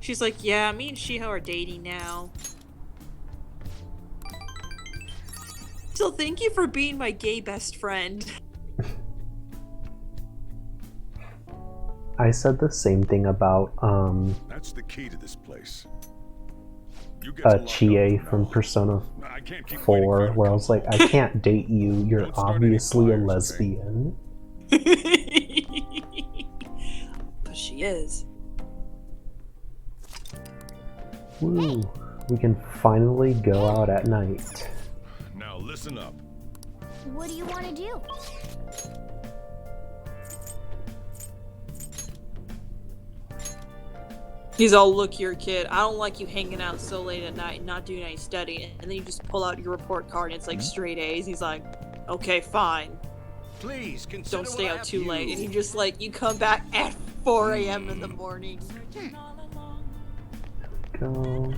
She's like, yeah, me and Shiho are dating now. So thank you for being my gay best friend. I said the same thing about That's the key to this place. Chie from Persona 4, where I was like, I can't date you, you're obviously a lesbian. But she is. Woo, we can finally go out at night. Now listen up. What do you want to do? He's all, look here, kid, I don't like you hanging out so late at night and not doing any studying. And then you just pull out your report card and it's like straight A's. He's like, okay, fine. Please consider Don't stay what I out have too to late. you. And you just like, you come back at 4 a.m. in the morning. Go.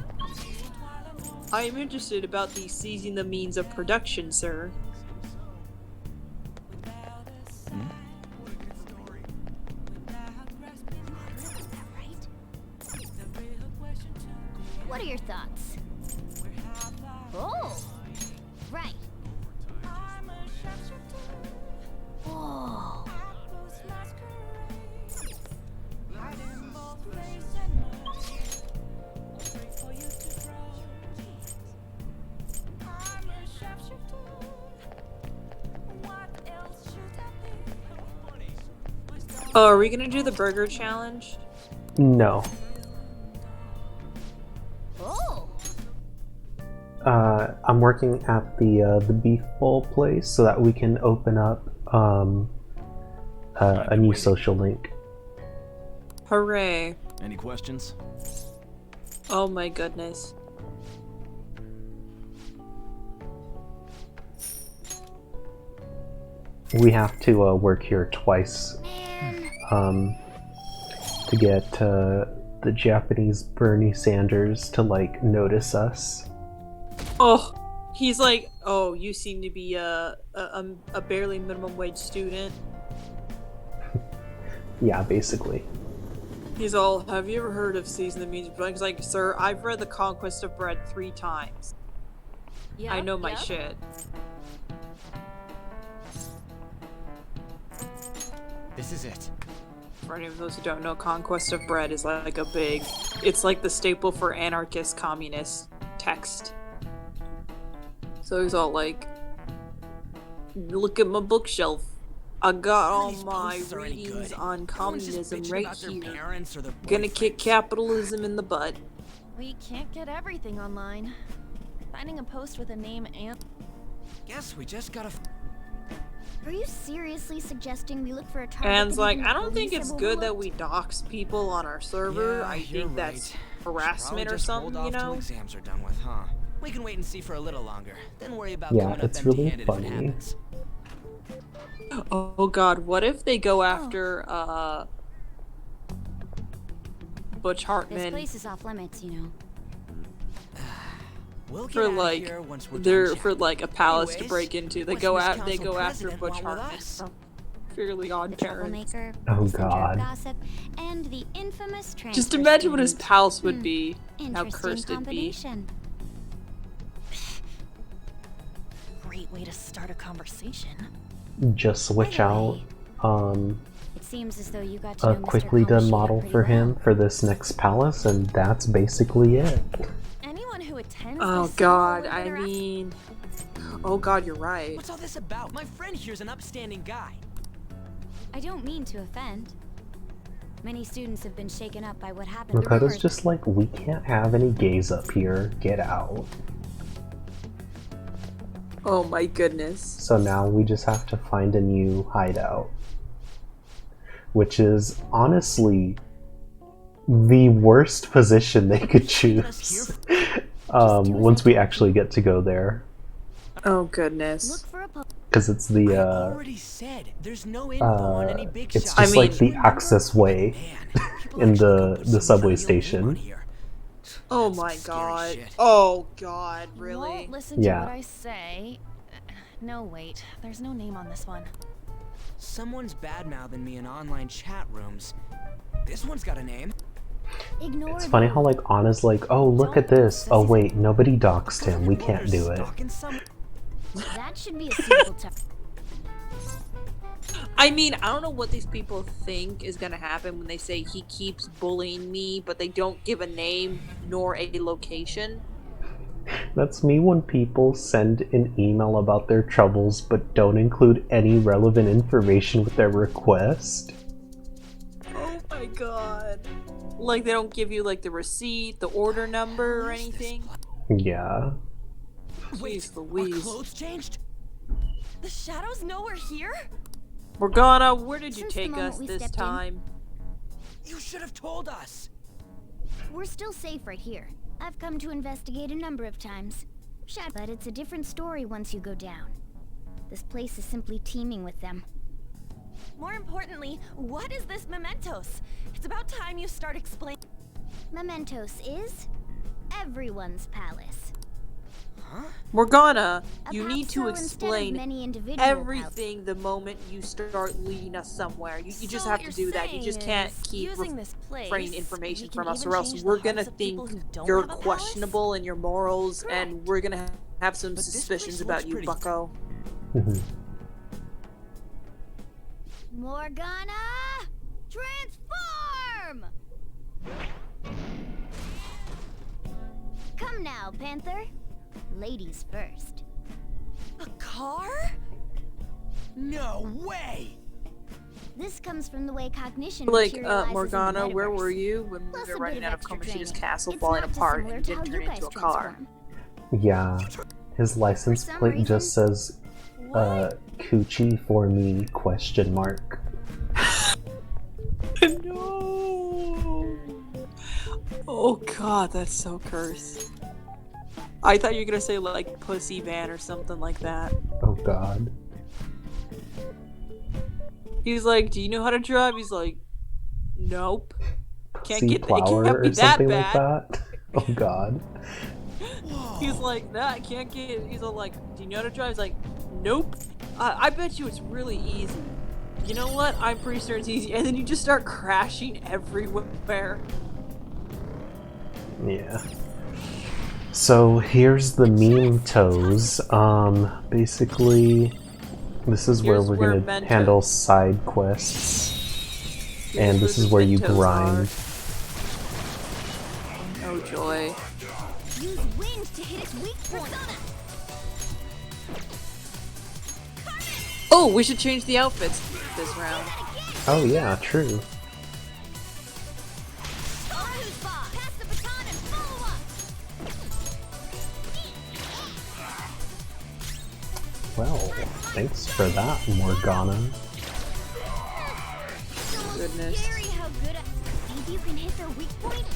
I am interested about the seizing the means of production, sir. What are your thoughts? Oh, right. Oh. Oh, are we gonna do the burger challenge? No. Oh. I'm working at the beef bowl place so that we can open up a new social link. Hooray. Any questions? Oh my goodness. we have to work here twice to get the Japanese Bernie Sanders to like notice us. Oh, he's like, oh, you seem to be a barely minimum wage student. Yeah, basically. He's all, have you ever heard of Season the Means of Blood? He's like, sir, I've read The Conquest of Bread 3 times. Yep, I know my shit. This is it. For any of those who don't know, Conquest of Bread is like a big... It's like the staple for anarchist communist text. So he's all like, look at my bookshelf. I got all my readings on communism right here. Gonna kick capitalism in the butt. We can't get everything online. Finding a post with a name and... Guess we just gotta... Are you seriously suggesting we look for a target? Anne's like, I don't think it's good that we dox people on our server. Yeah, I think that's harassment or something, you know? Exams are done with, huh? We can wait and see for a little longer, then worry about Yeah, coming up it's really empty-handed if it funny. happens. Oh god, what if they go after, Butch This Hartman place is off limits, you know. We'll get for out of like, here once we're they're done for like a palace to Anyways, break into. They what's go Miss out. They Council go after President Butch want with Hartman us? from Fairly Odd Parents. Troublemaker, Oh messenger of god. gossip, and the infamous transfer Just imagine what his student. palace would be. How Interesting cursed it'd be. combination. Great way to start a conversation. Just switch out It seems as though you got to a know Mr. quickly done Kamoshida model pretty for well. him for this next palace, and that's basically it. Anyone who attends Oh this god, school I interact- mean... Oh god, you're right. What's all this about? My friend here's an upstanding guy. I don't mean to offend. Many students have been shaken up by what happened. Makoto's rumors- just like, we can't have any gays up here, get out. Oh my goodness. So now we just have to find a new hideout. Which is honestly the worst position they could choose. Once we actually get to go there. Oh goodness. Because it's the Already said there's no info on any big it's shots. just like the access way in the subway station. Oh my god. Oh god, really? Won't listen to Yeah. what I say. No, wait. There's no name on this one. Someone's bad-mouthing me in online chat rooms. This one's got a name. Ignore It's funny how like Anna's like, oh look at this. Oh wait, nobody doxed him. We can't do it. That should be a simple task. I mean, I don't know what these people think is gonna happen when they say he keeps bullying me, but they don't give a name nor a location. That's me when people send an email about their troubles but don't include any relevant information with their request. Oh my god. Like they don't give you like the receipt, the order number, or anything. Yeah. Jeez Louise. Clothes changed? The shadows know we're here? Morgana, where did you Since the take moment us we this stepped in. time? You should have told us. We're still safe right here. I've come to investigate a number of times. But it's a different story once you go down. This place is simply teeming with them. More importantly, what is this Mementos? It's about time you start explaining. Mementos is everyone's palace. Morgana, A you need to papso instead of explain many individual everything the moment you start leading us somewhere. You just So have what to you're do that. You just saying can't is, keep using this place, refraining information we can from us, even or else change the we're gonna hearts of people think who don't you're have a palace? questionable in your morals, and we're gonna have some suspicions about you, bucko. Morgana, transform! Come now, Panther. Ladies first. A car? No way! This comes from the way cognition Like, materializes in the Morgana, where metaverse. were you when we Plus were a running bit out of extra Kamoshida's training. castle It's falling not apart dissimilar and to how didn't you turn guys into a car? transform. Yeah. His license some plate just says Coochie for me question mark. No. Oh god, that's so cursed. I thought you were gonna say like pussy van or something like that. Oh god. He's like, "Do you know how to drive?" He's like, "Nope. Can't Sea get it flower can't be or that something bad." like that. Oh god. He's like, "Nah, I can't get it." He's all like, "Do you know how to drive?" He's like, "Nope. I bet you it's really easy." You know what? I'm pretty sure it's easy. And then you just start crashing everywhere. Yeah. So here's the meme toes. Basically, this is where we're gonna Mentos- handle side quests, Here's and this where is the where you Mentos grind. Oh joy. Use wind to hit its weak point. Oh, we should change the outfits this round. Oh yeah, true. Well, thanks for that, Morgana. Goodness. Scary how good think you can hit their weak point?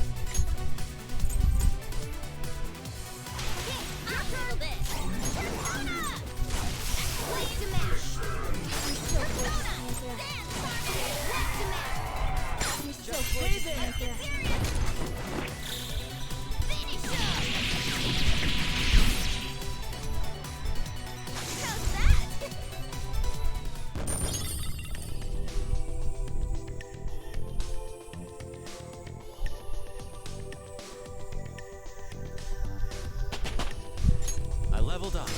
I leveled up.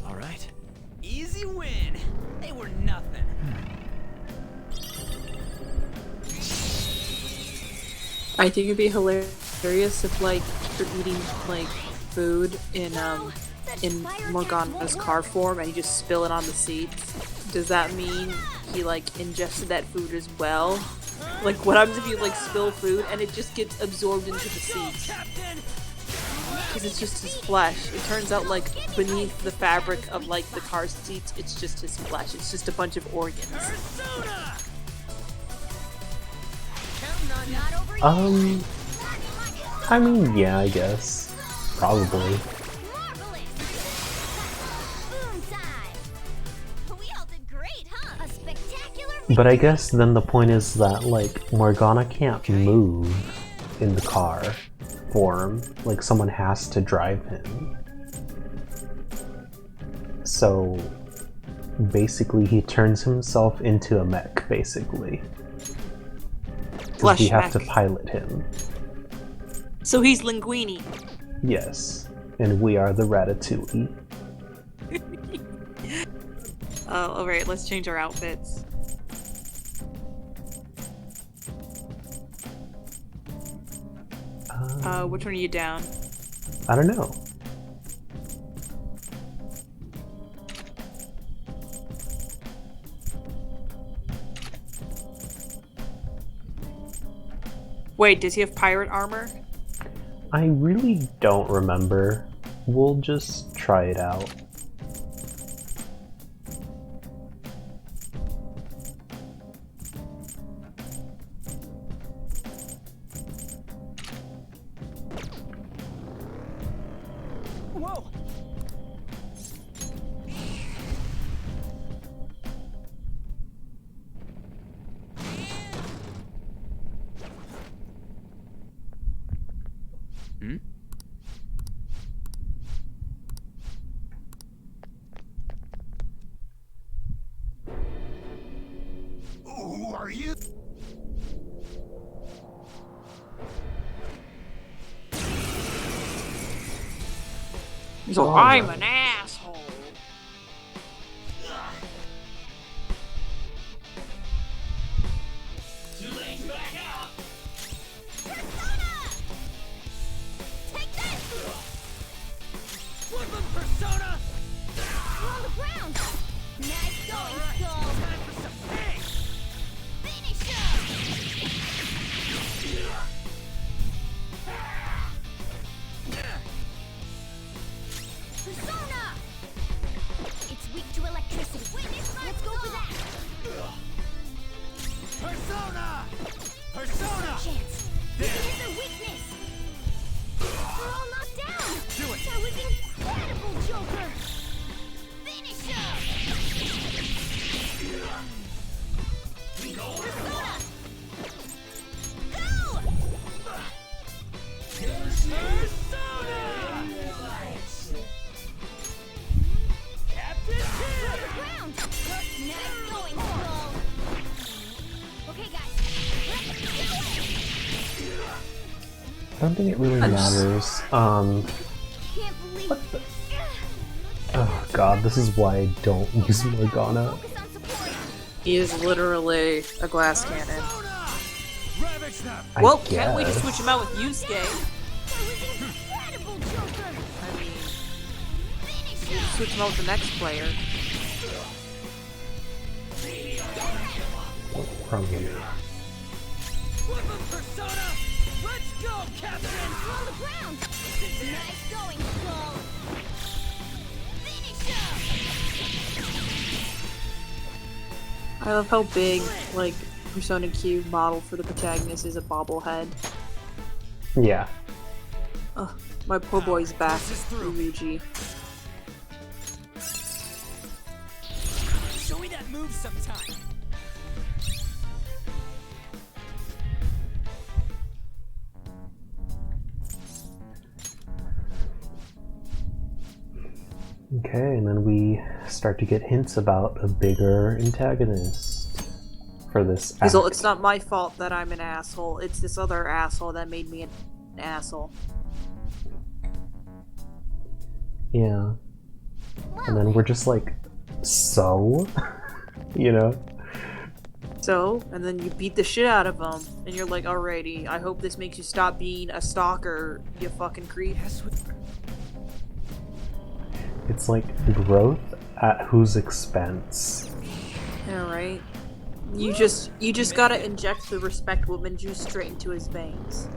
All right. Easy win. They were nothing. I think it'd be hilarious if like you're eating like food in Morgana's car form and you just spill it on the seats. Does that mean he like ingested that food as well? Like what happens if you like spill food and it just gets absorbed into the seats? Because it's just his flesh. It turns out like beneath the fabric of like the car seats, it's just his flesh. It's just a bunch of organs. I mean, yeah, I guess. Probably. But I guess then the point is that, like, Morgana can't move in the car form. Like, someone has to drive him. So, basically, he turns himself into a mech, basically. Because we have to pilot him. So he's Linguini. Yes. And we are the Ratatouille. Oh, alright, let's change our outfits. Which one are you down? I don't know. Wait, does he have pirate armor? I really don't remember. We'll just try it out. Whoa! Hmm? Who are you? So I'm an asshole. Woodland Persona! We're on the ground! Nice going, Skull! Time for some pain! Finish him! Persona! It's weak to electricity. Let's go for that! Persona! Persona! Chance. This is their weakness! We're all knocked down! Do it! That was incredible, Joker! Finish him! I don't think it really matters. What the? Oh god, this is why I don't use Morgana. He is literally a glass cannon. I Well, can't wait to guess. switch him out with Yusuke. I mean, switch him out with the next player. Wrong game. Persona! Let's go, Captain! On the ground! Nice going, Skull! Finish I love how big, like, Persona Q model for the protagonist is a bobblehead. Yeah. Ugh, my poor boy's back, Ryuji. Show me that move sometime! Okay, and then we start to get hints about a bigger antagonist for this act. So it's not my fault that I'm an asshole, it's this other asshole that made me an asshole. Yeah. And then we're just like, so? You know? So, and then you beat the shit out of him, and you're like, alrighty, I hope this makes you stop being a stalker, you fucking creep. It's like growth at whose expense? Yeah, right? You just gotta inject the respect woman juice straight into his veins.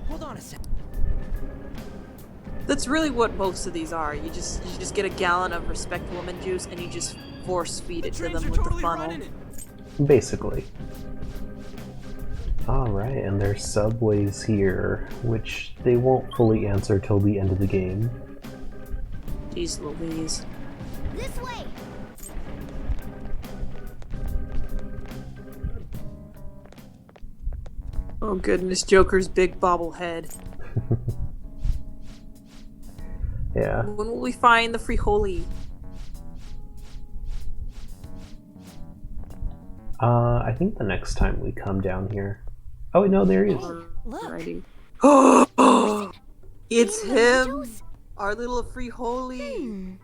Hold on a sec. That's really what most of these are. You just get a gallon of respect woman juice and you just force feed it to them with the funnel. Basically. Alright, and there's subways here, which they won't fully answer till the end of the game. Jeez Louise. This way. Oh goodness, Joker's big bobblehead. Yeah. When will we find the Frijoles? I think the next time we come down here. Oh wait, no, there he is. Alrighty. It's him! Our little Frijole!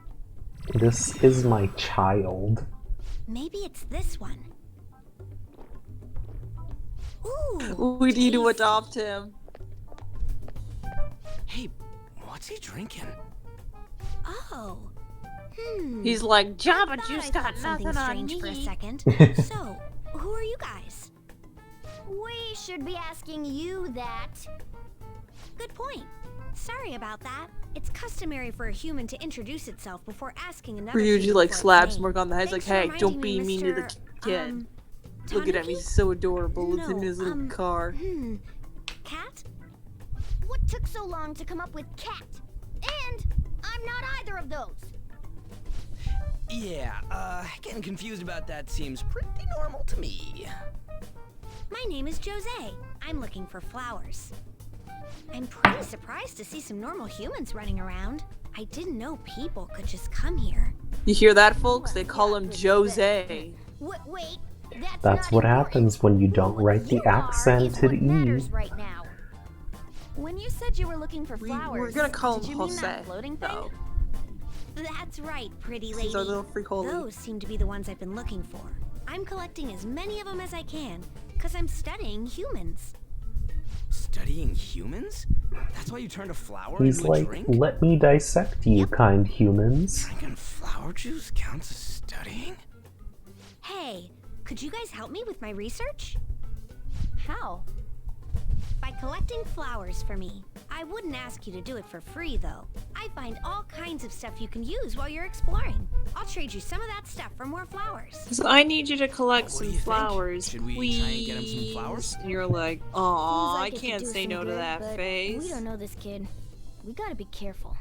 This is my child. Maybe it's this one. We need to adopt him. Hey, what's he drinking? Oh. He's like, Jabba I Juice thought got I thought nothing on something strange for a me. second. So, who are you guys? We should be asking you that. Good point. Sorry about that. It's customary for a human to introduce itself before asking another. Ryuji human like for its slaps name. Morg on the head. He's like, hey, Thanks for don't be reminding mean to me, the kid. Mr. Look at him, he's so adorable. It's in No, his little car. Cat? What took so long to come up with cat? And I'm not either of those. Yeah, getting confused about that seems pretty normal to me. My name is Jose. I'm looking for flowers. I'm pretty surprised to see some normal humans running around. I didn't know people could just come here. You hear that, folks? They call him Jose. Wait, That's what happens when you don't write the accent to the E. right now. When you said you were looking for flowers, We're gonna call did him you mean Jose, that floating thing? though. That's right, pretty lady. He's our little Frijole. Those seem to be the ones I've been looking for. I'm collecting as many of them as I can, because I'm studying humans. Studying humans? That's why you turned a flower He's into a like, drink? let me dissect you, kind humans. Drinking flower juice counts as studying? Hey, could you guys help me with my research? How? By collecting flowers for me. I wouldn't ask you to do it for free, though. I find all kinds of stuff you can use while you're exploring. I'll trade you some of that stuff for more flowers. So I need you to collect What do some you think? flowers, Should we please. try and get him some flowers? And you're like, Seems aw, like I it could can't do say some no to good, that but face. We don't know this kid. We gotta be careful.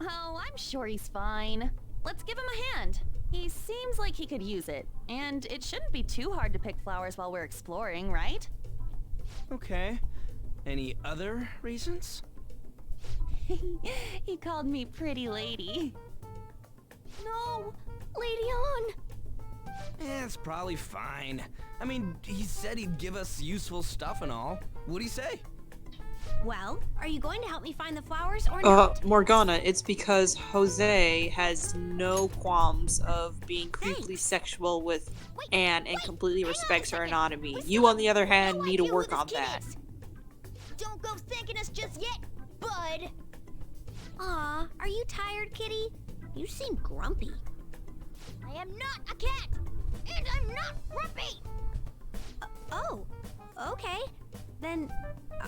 Oh, I'm sure he's fine. Let's give him a hand. He seems like he could use it, and it shouldn't be too hard to pick flowers while we're exploring, right? Okay. Any other reasons? He called me pretty lady. No! Lady On! It's probably fine. I mean, he said he'd give us useful stuff and all. What'd he say? Well, are you going to help me find the flowers or not? Morgana, it's because Jose has no qualms of being creepily sexual with Anne and completely respects her anatomy. You, on the other hand, need to work on that. Don't go thanking us just yet, bud! Aw, are you tired, kitty? You seem grumpy. I am not a cat! And I'm not grumpy! Oh, okay. Then,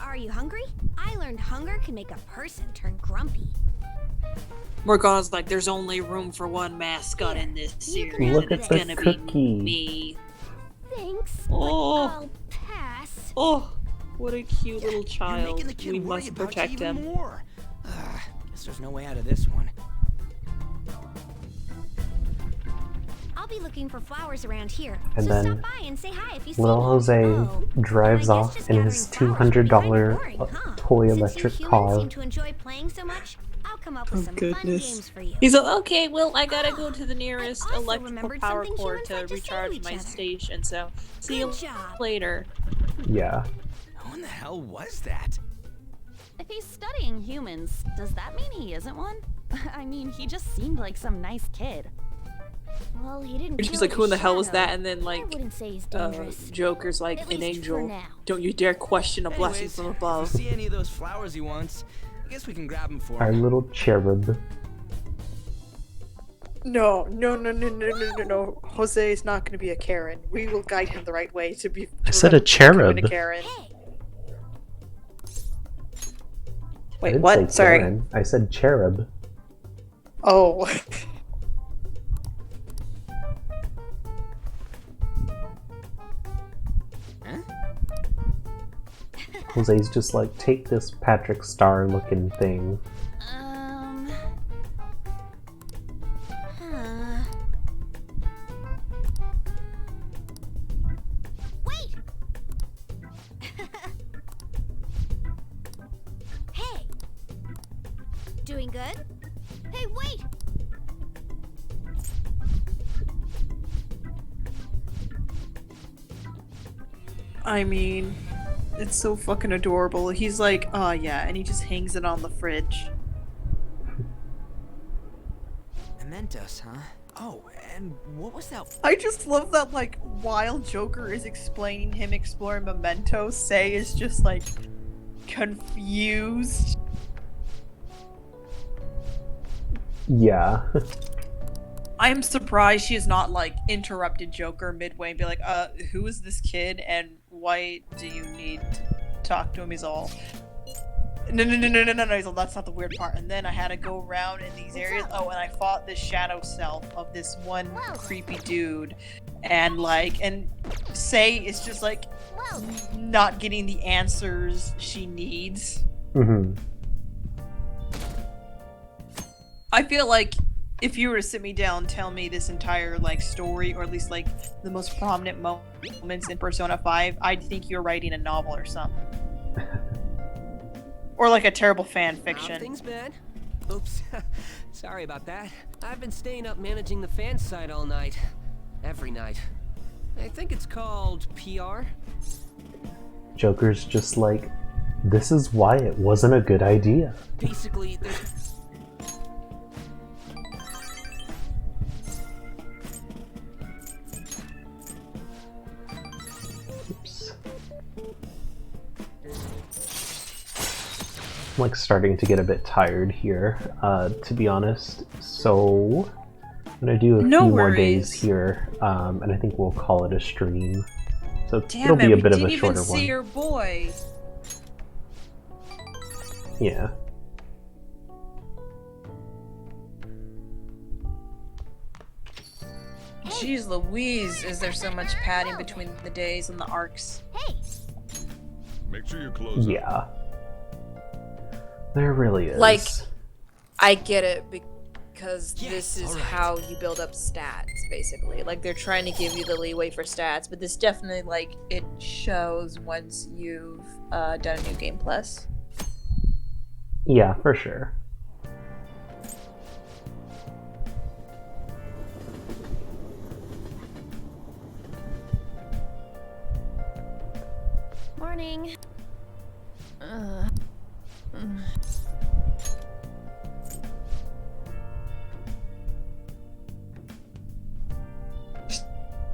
are you hungry? I learned hunger can make a person turn grumpy. Morgana's like, there's only room for one mascot in this series, Look and at it's the gonna cookie. be me. Thanks, Oh. I'll pass. Oh, what a cute little You're child. making the kid We worry must about protect you even him. more. Guess there's no way out of this one. I'll be looking for flowers around here. And so then stop by and say hi if you see Little me. Jose Oh, drives I guess off just in his gathering flowers would be kinda $200 boring, huh? toy Since electric you humans car. seem to enjoy playing so much, I'll come up with some fun games for you. He's like, okay, well, I gotta go to the nearest also electrical remembered power something cord humans to like to say to recharge each my other. station, so see you Good job. later. Yeah. Who in the hell was that? If he's studying humans, does that mean he isn't one? I mean, he just seemed like some nice kid. Well, he didn't She's kill like, the who in the hell was shadow. that? And then, I like, wouldn't say he's dangerous. Joker's like, At an least for angel. now. Don't you dare question a blessing Anyways, from if above. we see any of those flowers he wants, I guess we can grab them for Our him. little cherub. No. Jose is not going to be a Karen. We will guide him the right way to be. I said a cherub. Karen. I Wait, didn't what? say Sorry. Karen. I said cherub. Oh. Jose's just like, take this Patrick Star looking thing. Wait! Hey! Doing good? Hey, wait! I mean, it's so fucking adorable. He's like, oh yeah, and he just hangs it on the fridge. Mementos, huh? Oh, and what was that? I just love that, like, while Joker is explaining him exploring Mementos, Say is just, like, confused. Yeah. I am surprised she has not, like, interrupted Joker midway and be like, who is this kid and why do you need to talk to him? He's all, no, he's all, that's not the weird part. And then I had to go around in these areas. Oh, and I fought this shadow self of this one creepy dude. And, like, and Say is just, like, not getting the answers she needs. Mm-hmm. I feel like if you were to sit me down and tell me this entire, like, story, or at least, like, the most prominent moments in Persona 5, I'd think you're writing a novel or something. Or, like, a terrible fan fiction. Things bad. Oops. Sorry about that. I've been staying up managing the fan site all night. Every night. I think it's called PR. Joker's just like, this is why it wasn't a good idea. Basically, there's... I'm like starting to get a bit tired here, to be honest. So I'm gonna do a few more days here, and I think we'll call it a stream. So it'll be a bit of a shorter one. See your boy. Yeah. Jeez Louise, is there so much padding between the days and the arcs? Hey. Make sure you close Yeah. up. There really is. Like, I get it. Because Yes, this is alright. how you build up stats, basically. Like, they're trying to give you the leeway for stats, but this definitely, like, it shows once you've done a New Game Plus. Yeah, for sure. Morning.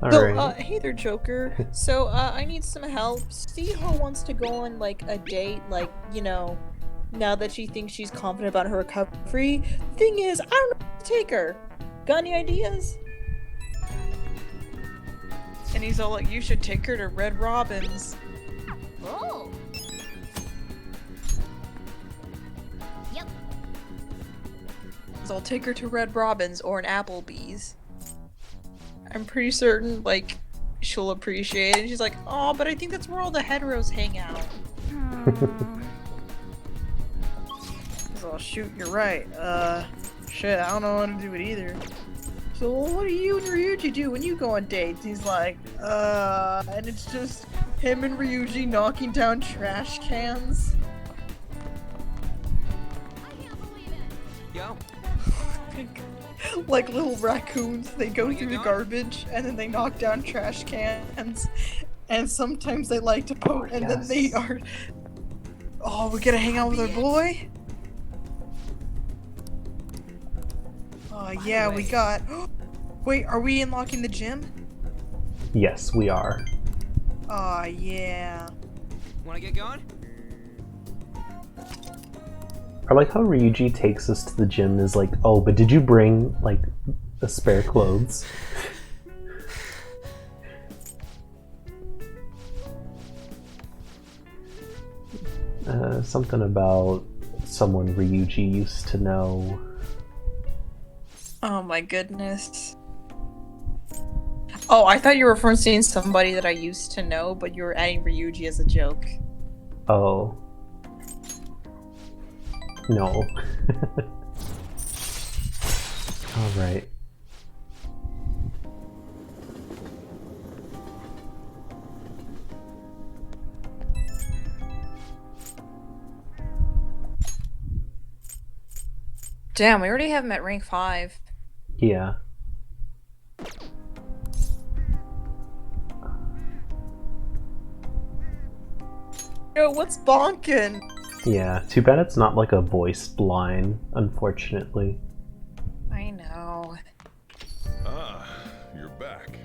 Alright. Hey there, Joker. So, I need some help. Seeho wants to go on, like, a date, like, you know, now that she thinks she's confident about her recovery. Thing is, I don't know where to take her. Got any ideas? And he's all like, you should take her to Red Robin's. Oh. Yep. So I'll take her to Red Robin's or an Applebee's. I'm pretty certain, like, she'll appreciate it. And she's like, oh, but I think that's where all the heteros hang out. So, shoot, you're right. Shit, I don't know how to do it either. So, what do you and Ryuji do when you go on dates? He's like, and it's just him and Ryuji knocking down trash cans. Yo. Like little raccoons, they go through the garbage and then they knock down trash cans, and sometimes they like to poke, and then they are. Oh, we gotta hang out with our boy. Oh yeah, we got. Wait, are we unlocking the gym? Yes, we are. Oh yeah. Wanna get going? I like how Ryuji takes us to the gym is like, oh, but did you bring, like, the spare clothes? Something about someone Ryuji used to know. Oh my goodness. Oh, I thought you were referencing somebody that I used to know, but you were adding Ryuji as a joke. Oh. No. Alright. Damn, we already have him at rank 5. Yeah. Yo, what's bonkin'? Yeah, too bad it's not like a voiced line, unfortunately. I know. Ah, you're back.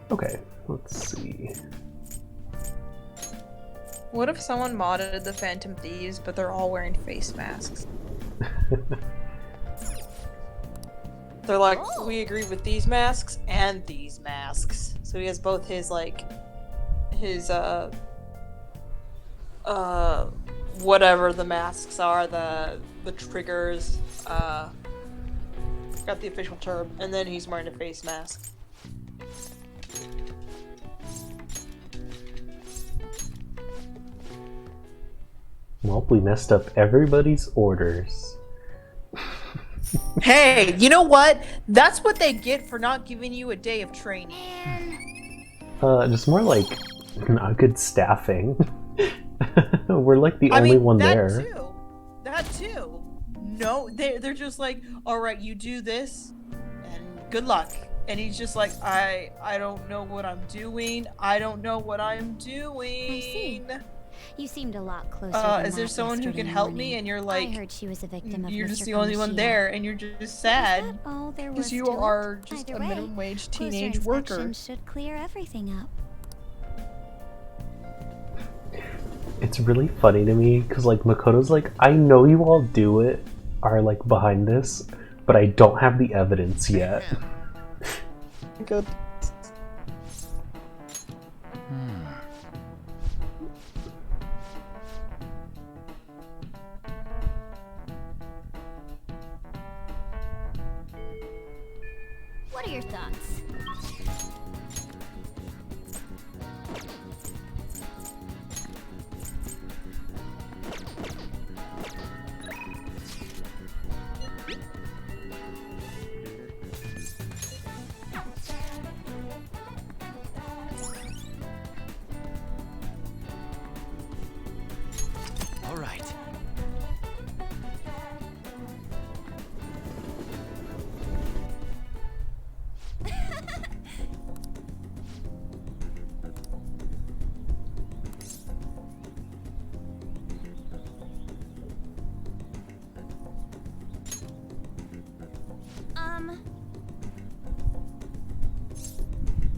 Okay, let's see. What if someone modded the Phantom Thieves, but they're all wearing face masks? They're like, we agree with these masks and these masks. So he has both his, like, his, whatever the masks are, the triggers, got the official term, and then he's wearing a face mask. Well, we messed up everybody's orders. Hey, you know what? That's what they get for not giving you a day of training. Just more like not good staffing. We're like the only one there. That too. No, they're just like, all right, you do this, and good luck. And he's just like, I don't know what I'm doing. I don't know what I'm doing. I see. You seemed a lot closer than is there that someone who yesterday can help morning. me? And you're like, I heard she was a victim of you're Mr. just the only one Kamoshida. there, and you're just sad Oh, there because was you to it. are just Either a way, minimum wage closer teenage worker. inspection should clear everything up. It's really funny to me because like Makoto's like, I know you all do it, are like behind this, but I don't have the evidence yet. Good. What are your thoughts?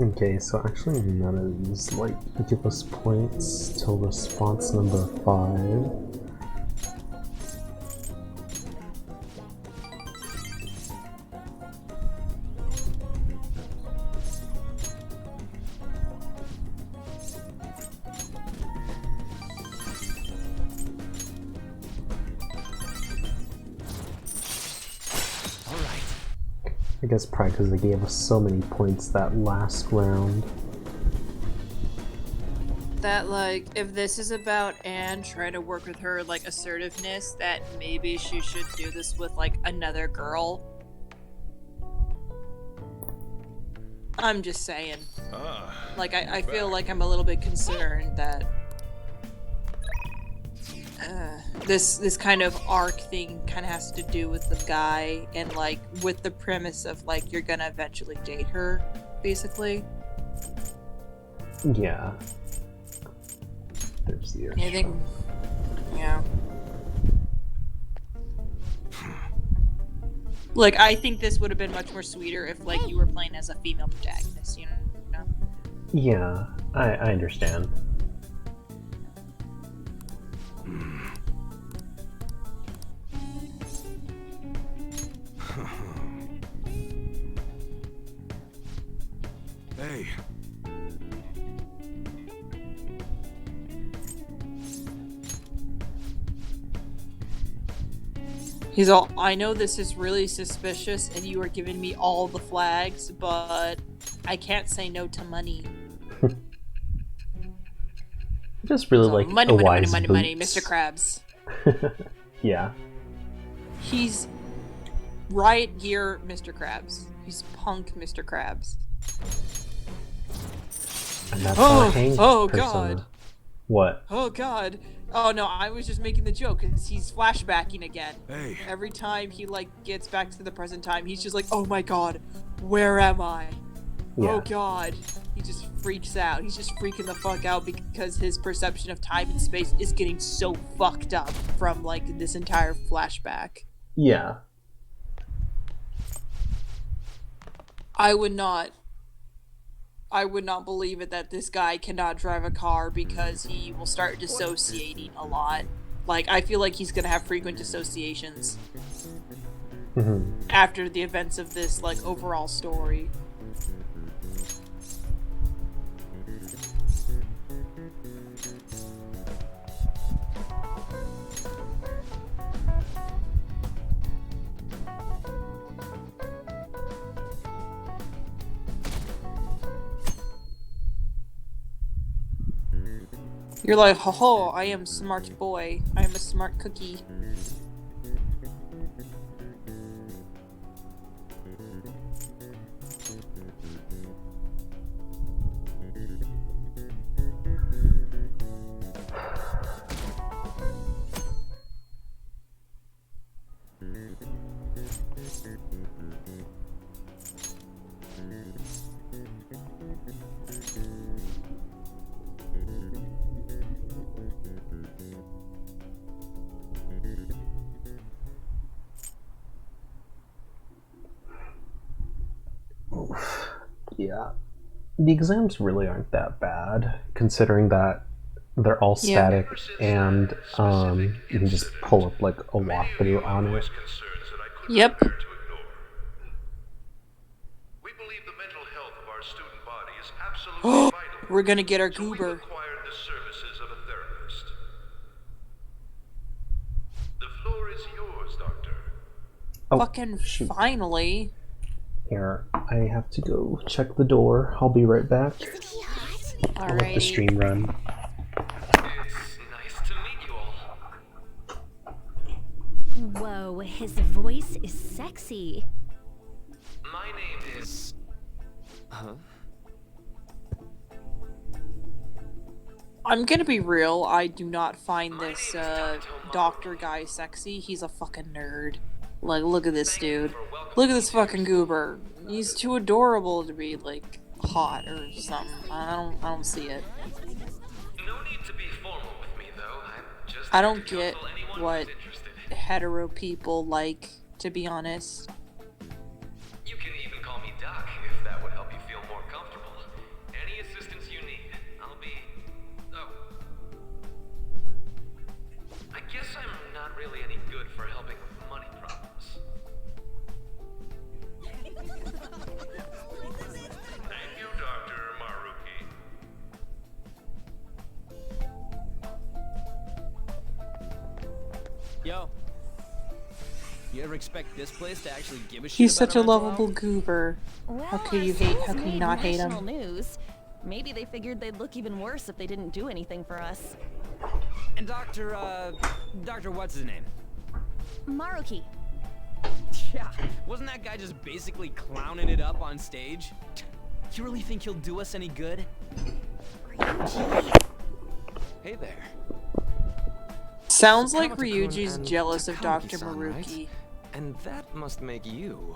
Okay, so actually none of these like give us points till response number 5. I guess probably because they gave us so many points that last round. That, like, if this is about Anne trying to work with her, like, assertiveness, that maybe she should do this with, like, another girl. I'm just saying. Like, I feel like I'm a little bit concerned that this kind of arc thing kind of has to do with the guy and, like, with the premise of, like, you're gonna eventually date her, basically. Yeah. There's the I think, yeah. Like, I think this would have been much more sweeter if, like, you were playing as a female protagonist, you know? Yeah, I understand. Hey. He's all, I know this is really suspicious and you are giving me all the flags, but I can't say no to money. Just really So, like money, a money, wise money, money, money, boots. Mr. Krabs. Yeah. He's riot gear Mr. Krabs. He's punk Mr. Krabs. And that's our hang oh persona. God. What? Oh God. Oh no, I was just making the joke because he's flashbacking again. Hey. Every time he like gets back to the present time, he's just like, oh my God, where am I? Yeah. Oh God. He just freaks out. He's just freaking the fuck out because his perception of time and space is getting so fucked up from like this entire flashback. Yeah. I would not believe it that this guy cannot drive a car because he will start dissociating a lot. Like, I feel like he's gonna have frequent dissociations after the events of this, like, overall story. You're like, ho ho, I am smart boy. I am a smart cookie. Yeah. The exams really aren't that bad, considering that they're all static and you can just pull up like a walkthrough on it. Yep. We believe the mental health of our student body is absolutely vital. We're gonna get our So we've goober. acquired the services of a therapist. The floor is yours, Doctor. Oh, Fucking shoot. finally. Here, I have to go check the door. I'll be right back. I'll let the Alrighty. stream run. Whoa, his voice is sexy. My name is... Huh? I'm gonna be real, I do not find this doctor guy sexy. He's a fucking nerd. Like, look at this dude. Look at this fucking goober. He's too adorable to be like hot or something. I don't see it. No need to be formal with me, though. I'm just I don't get what hetero people like, to be honest. You can even call me Doc if that would help you feel more comfortable. Yo. You ever expect this place to actually give a shit He's about such a our mental lovable health? goober. How could you hate? How can you not hate national him? News. Maybe they figured they'd look even worse if they didn't do anything for us. And Dr. what's his name? Maruki. Yeah, wasn't that guy just basically clowning it up on stage? You really think he'll do us any good? Hey there. Sounds like Kamata-kun Ryuji's and jealous of Dr. Takanagi-san, right? Maruki. And that must make you.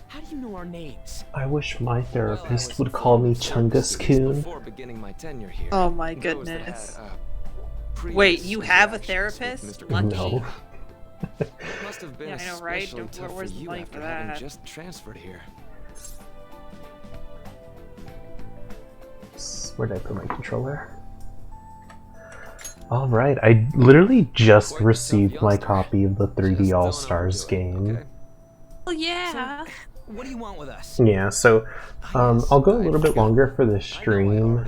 How do you know our names? I wish my therapist would call me Chungus-kun. Before beginning my tenure here. Oh my Those goodness. that had, Wait, you have a interactions with therapist? Mr. Lucky. No. Must have been Yeah, I know, right? especially Don't- tough where's for the you money after for having that? just transferred here. Where did I put my controller? Alright, I literally just received my copy of the 3D All-Stars game. Oh yeah. What do you want with us? Yeah, so I'll go a little bit longer for the stream,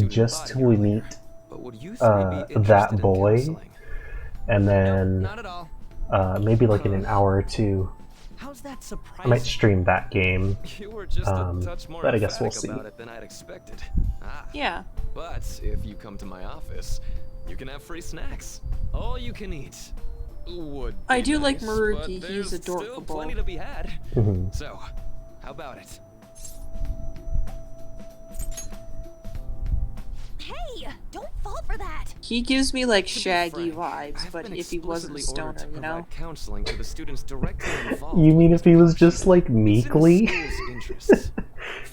just till we meet that boy, and then maybe like in an hour or two, How's that I surprising? might stream that game. You were just a touch more But I guess we'll emphatic see. about it than I'd expected. Ah. Yeah. But if you come to my office, you can have free snacks. All you can eat. Would I be do like nice, Maruki, but he's there's still adorable. plenty to be had. Mhm. So, how about it? Hey, don't fall for that. He gives me like To be Shaggy frank, vibes, I've but been if he wasn't a explicitly stoner, ordered to you know? provide counseling to the students directly involved. You mean if he was just like It's in the meekly? school's interests.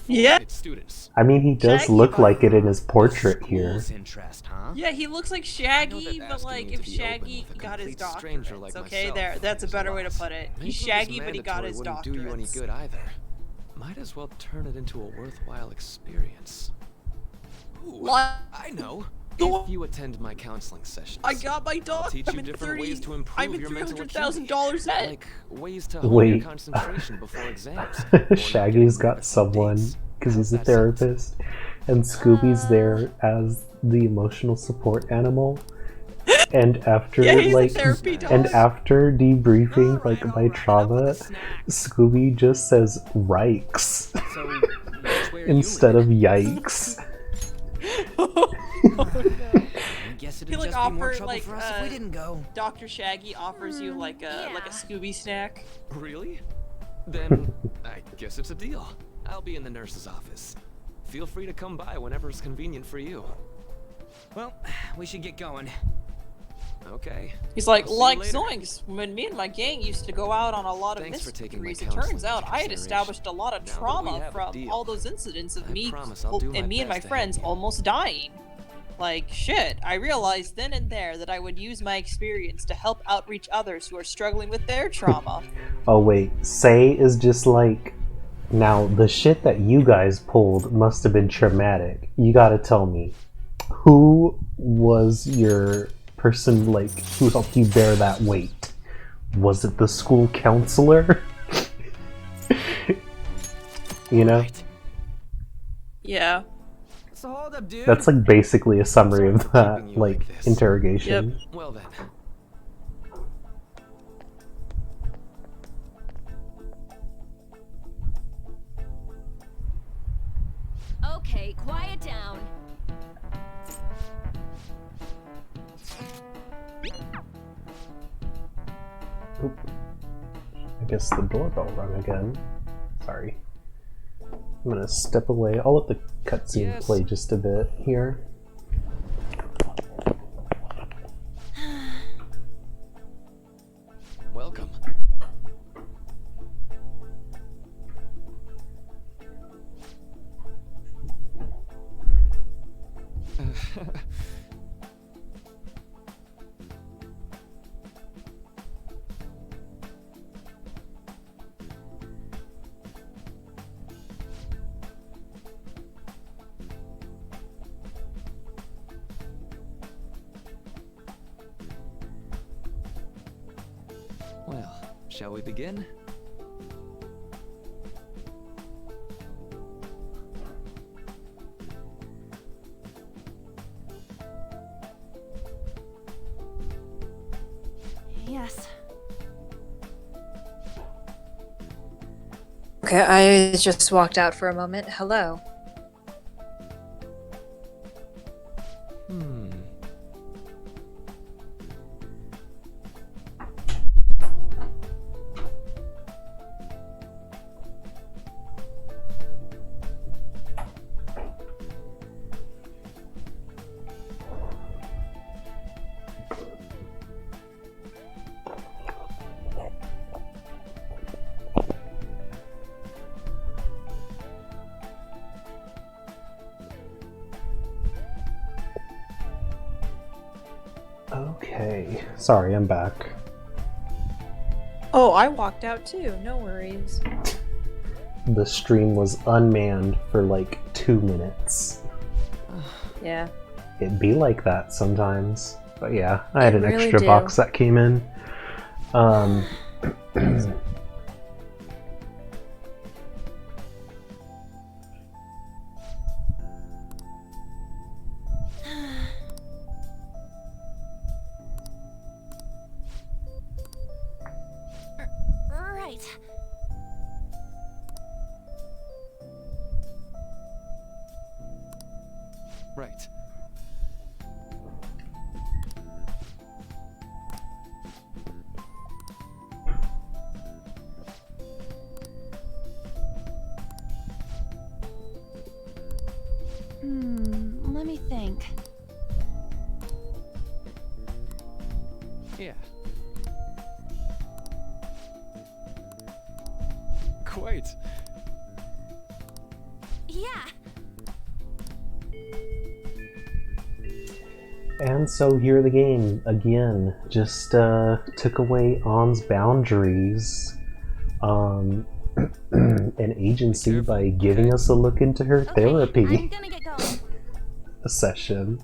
Yeah. Its students. I mean, he does Shaggy look vibe. like it in his portrait here. School's interest, huh? Yeah, he looks like Shaggy, that but asking like you if to be open Shaggy with a got his complete stranger doctorates, like okay? myself There, that's a is better way to loss. put it. Making He's this Shaggy, but he got mandatory his wouldn't do you any doctorates. good either. Might as well turn it into a worthwhile experience. Ooh, What? I know. The- If you attend my counseling sessions, I got my I'll dog. teach I'm you in different ways to improve I'm in your mental $300,000 debt. like ways to hone Wait. your concentration before exams. or not Shaggy's getting got someone dates. because he's a How's that sound? therapist, and Scooby's there as the emotional support animal. And after Yeah, he's a like, therapy dog. and after debriefing like my trauma, Scooby just says "Rikes" So, that's where instead you of live. "Yikes." I guess He it'd like just be more offer trouble like for us if we didn't go. Dr. Shaggy offers you like a Scooby snack. Really? Then I guess it's a deal. I'll be in the nurse's office. Feel free to come by whenever it's convenient for you. Well, we should get going. Okay. He's like, I'll see you like later. Zoinks, when me and my gang used to go out on a lot of Thanks for taking my mysteries, it turns counseling out into I had consideration. established a lot of Now that we trauma have a from deal, all those incidents of I me promise I'll do my and me and my best to friends help you. almost dying. Like, shit, I realized then and there that I would use my experience to help outreach others who are struggling with their trauma. Oh wait, Say is just like, now the shit that you guys pulled must have been traumatic. You gotta tell me, who was your person like who helped you bear that weight? Was it the school counselor? You know, Yeah. So hold up, dude. that's like basically a summary of that like interrogation. Well then. Okay, quiet down. Oop. I guess the doorbell rung again. Sorry. I'm gonna step away. I'll let the cutscene Yes. play just a bit here. Welcome. Well, shall we begin? Yes. Okay, I just walked out for a moment. Hello. Okay, sorry, I'm back. Oh, I walked out too. No worries. The stream was unmanned for like 2 minutes. Yeah. It'd be like that sometimes. But yeah, I had an really extra do. box that came in. Right. Right. Let me think. Yeah. Quite. Yeah. And so here the game again just took away On's boundaries and agency by giving us a look into her therapy session.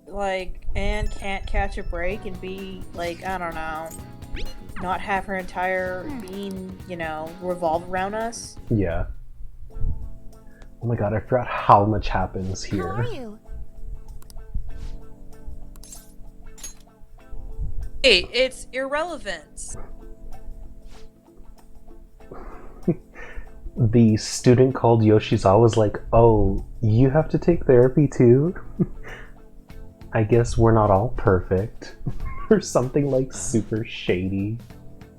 Like, Anne can't catch a break and be, like, I don't know, not have her entire being, you know, revolve around us. Yeah. Oh my god, I forgot how much happens here. How are you? Hey, it's irrelevant. The student called Yoshizawa's like, oh, you have to take therapy too? I guess we're not all perfect. Or something like super shady.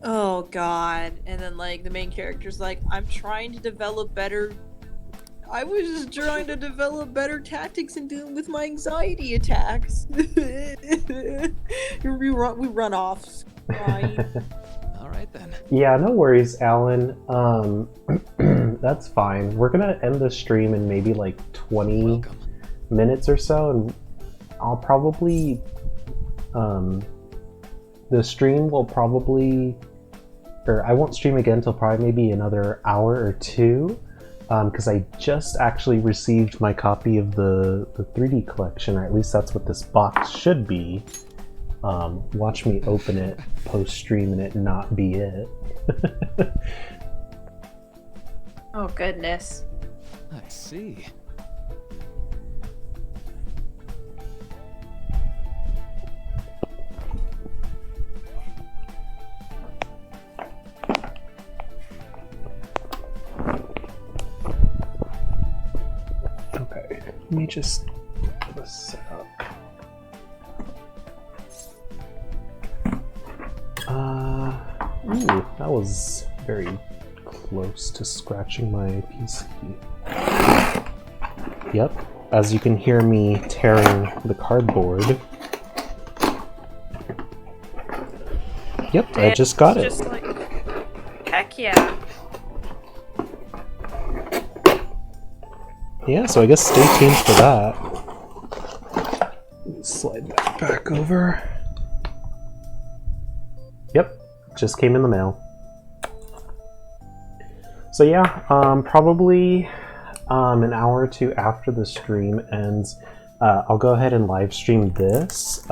Oh god. And then like the main character's like, I'm trying to develop better I was just trying to develop better tactics in dealing with my anxiety attacks. we run off. Alright then. Yeah, no worries, Alan. That's fine. We're gonna end the stream in maybe like 20 minutes or so, and I'll probably the stream will probably, or I won't stream again till probably maybe another hour or two, because I just actually received my copy of the 3D collection, or at least that's what this box should be. Watch me open it post-stream and it not be it. Oh, goodness. I see. Okay, let me just get this set up. Ooh, that was very close to scratching my PC. Yep, as you can hear me tearing the cardboard. Yep, I just got it. Just like, heck yeah. Yeah, so I guess stay tuned for that. Slide that back over. Yep, just came in the mail. So yeah, probably an hour or two after the stream ends, I'll go ahead and live stream this.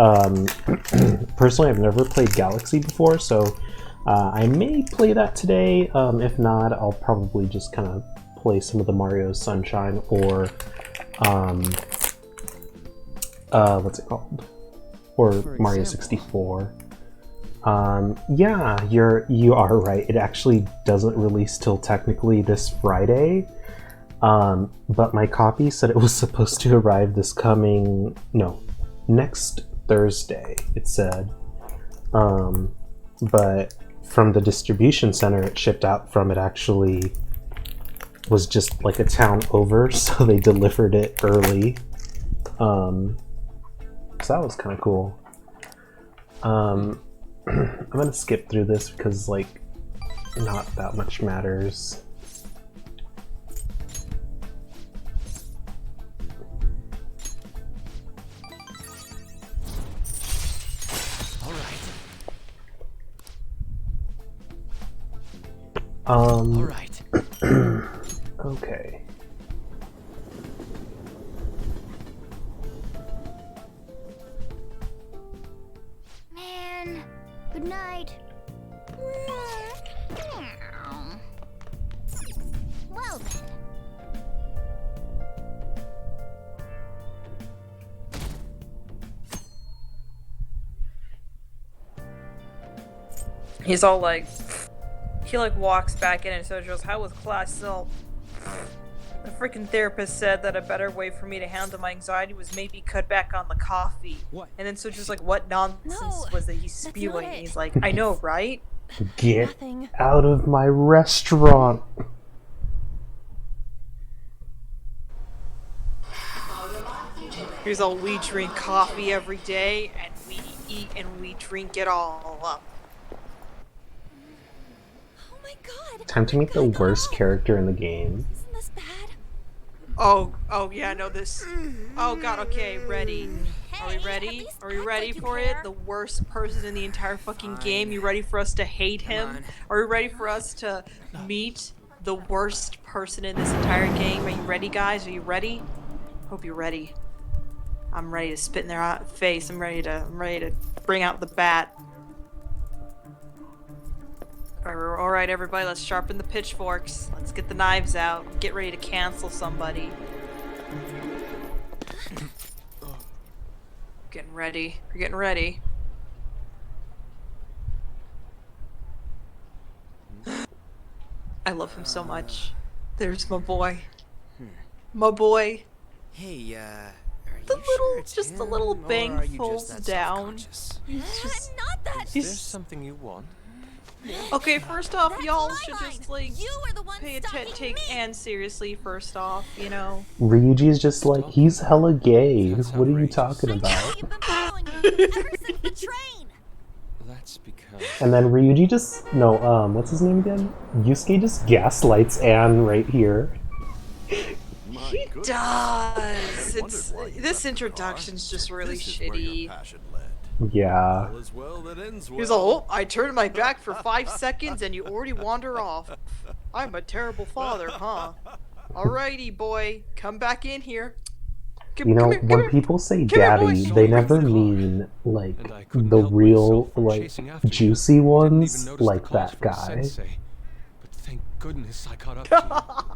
Personally, I've never played Galaxy before, so I may play that today. If not, I'll probably just kind of play some of the Mario Sunshine or what's it called? or Mario 64. Yeah, you are right. It actually doesn't release till technically this Friday. But my copy said it was supposed to arrive next Thursday, it said. But from the distribution center it shipped out from, it actually was just like a town over, so they delivered it early. So that was kind of cool. I'm gonna skip through this because, like, not that much matters. All right. Okay. Man, good night. Well then. He's all like, he like walks back in and so goes, how was class? So the freaking therapist said that a better way for me to handle my anxiety was maybe cut back on the coffee. What? And then so just like, what nonsense was that he's spewing? And he's like, I know, right? Get out of my restaurant. Here's all, we drink coffee every day and we eat and we drink it all up. Time to meet the worst character in the game. Isn't this bad? Oh yeah, no, this. Oh god, okay, ready. Are we ready? Are we ready for it? The worst person in the entire fucking game. You ready for us to hate him? Are we ready for us to meet the worst person in this entire game? Are you ready, guys? Are you ready? Hope you're ready. I'm ready to spit in their face. I'm ready to bring out the bat. Alright, everybody, let's sharpen the pitchforks. Let's get the knives out. Get ready to cancel somebody. Getting ready. We're getting ready. I love him so much. There's my boy. My boy. Hey, Just the little bang falls down. Not that. Is there something you want? Okay, first off, y'all should just like pay attention, take Anne seriously. First off, you know. Ryuji's just like, he's hella gay. What are you talking about? That's because. And then Ryuji just what's his name again? Yusuke just gaslights Anne right here. He does. This introduction's just really shitty. Yeah. He's all, oh, I turned my back for 5 seconds and you already wander off. I'm a terrible father, huh? Alrighty, boy, come back in here. When people say daddy, they never mean like the real, like, juicy ones, like that guy. But thank goodness I caught up to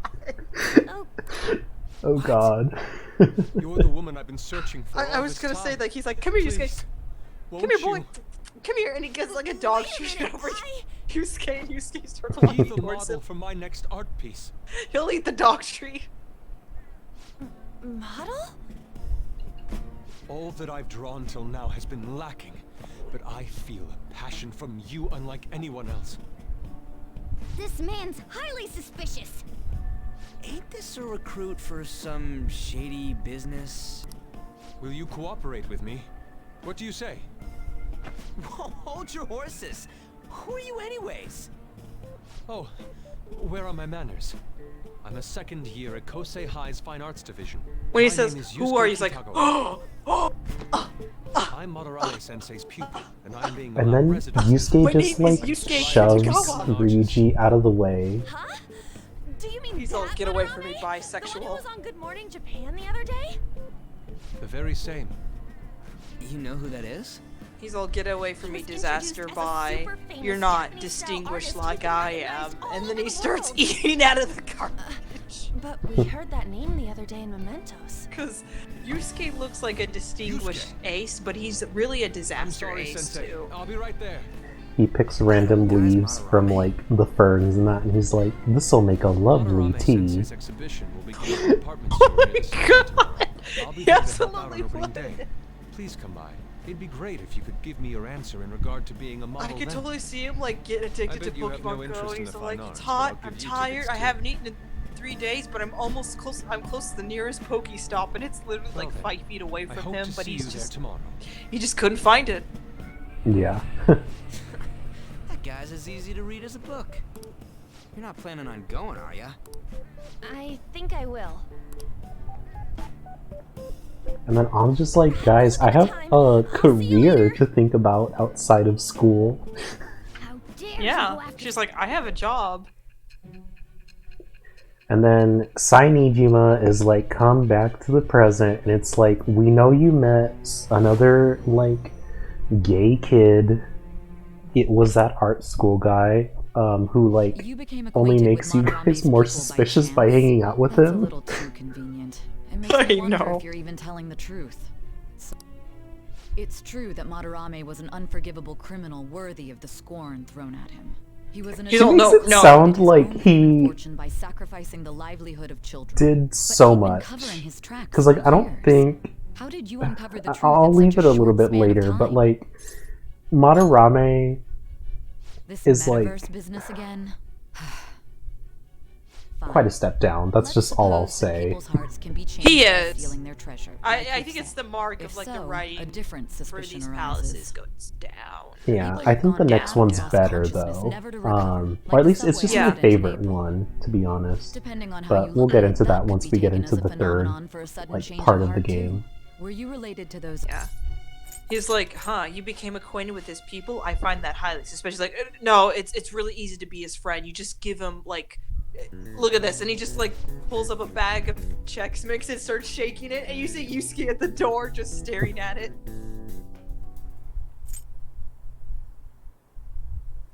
you. Oh god. You're the woman I've been searching for. I was gonna say that. He's like, come here, Yusuke. Come here, boy. Come here, and he gets like a dog treat over Yusuke, and Yusuke starts walking Be the towards model him. for my next art piece. He'll eat the dog treat. Model? All that I've drawn till now has been lacking, but I feel a passion from you unlike anyone else. This man's highly suspicious. Ain't this a recruit for some shady business? Will you cooperate with me? What do you say? Hold your horses. Who are you anyways? Oh, where are my manners? I'm a second year at Kosei High's Fine Arts Division. When he My says, name is who Yusuke are you? He's like, Kitago. oh. I'm Madarame Sensei's pupil, and I'm being And allowed then residence. Yusuke just like shoves Ryuji out of the way. Huh? Do you mean He's all, get away from me, The one who bisexual. was on Good Morning Japan the other day? The very same. You know who that is? He's all, get away from me, disaster by. You're not distinguished like I am. And then he starts eating out of the garbage. But we heard that name the other day in Mementos. Because Yusuke looks like a distinguished ace, but he's really a disaster Sorry, ace Sensei. too. I'll be right there. He picks random leaves from like the ferns and that, and he's like, "This'll make a lovely tea." Sensei's exhibition will begin at the department store in the God! I'll be He there to help out absolutely on opening would. day. Please come by. It'd be great if you could give me your answer in regard to being a I model. could then. totally see him like get addicted to bet you have no Pokemon Go. interest in He's the like, fine it's arts, but hot. I'll I'm give you tired. tickets I too." haven't eaten in 3 days, but I'm almost close. I'm close to the nearest Pokestop, and it's literally like then. 5 feet away I from hope him. to But see he's you there just tomorrow. he just couldn't find it. Yeah. That guy's as easy to read as a book. You're not planning on going, are ya? I think I will. And then I'm just like, guys, I have a career to think about outside of school. Yeah, she's like, I have a job. And then Sainijima is like, come back to the present, and it's like, we know you met another, like, gay kid. It was that art school guy, who, like, You became only acquainted makes you with guys Madarame's more people by suspicious by chance. hanging out with That's a him. little too convenient. It makes I me wonder know. if you're even telling the truth. It's true that Madarame was an unforgivable criminal worthy of the scorn thrown at him. He was an He makes it sound like he fortune by sacrificing the livelihood of children. did so much. Because, like, I don't think... How did you uncover the truth I'll in leave such it a a little short bit span of later, but, time? like, Madarame This is, like, metaverse business again? quite a step down. That's just all I'll say. People's hearts can be changed He by is. stealing their treasure. I think it's the mark If of like so, the right a different for suspicion these arises. palaces goes down. Yeah, I think the next one's better, though. Or at least it's just my favorite one, to be honest. Depending on how But you we'll look get at it, into that that could once be we get taken into as a the third, phenomenon for a sudden like, change part of of the heart, too. game. Were you related to those? Yeah. He's like, huh, you became acquainted with his people? I find that highly suspicious. Like, no, it's really easy to be his friend. You just give him, like, look at this. And he just, like, pulls up a bag of Chex Mix and starts shaking it. And you see Yusuke at the door just staring at it.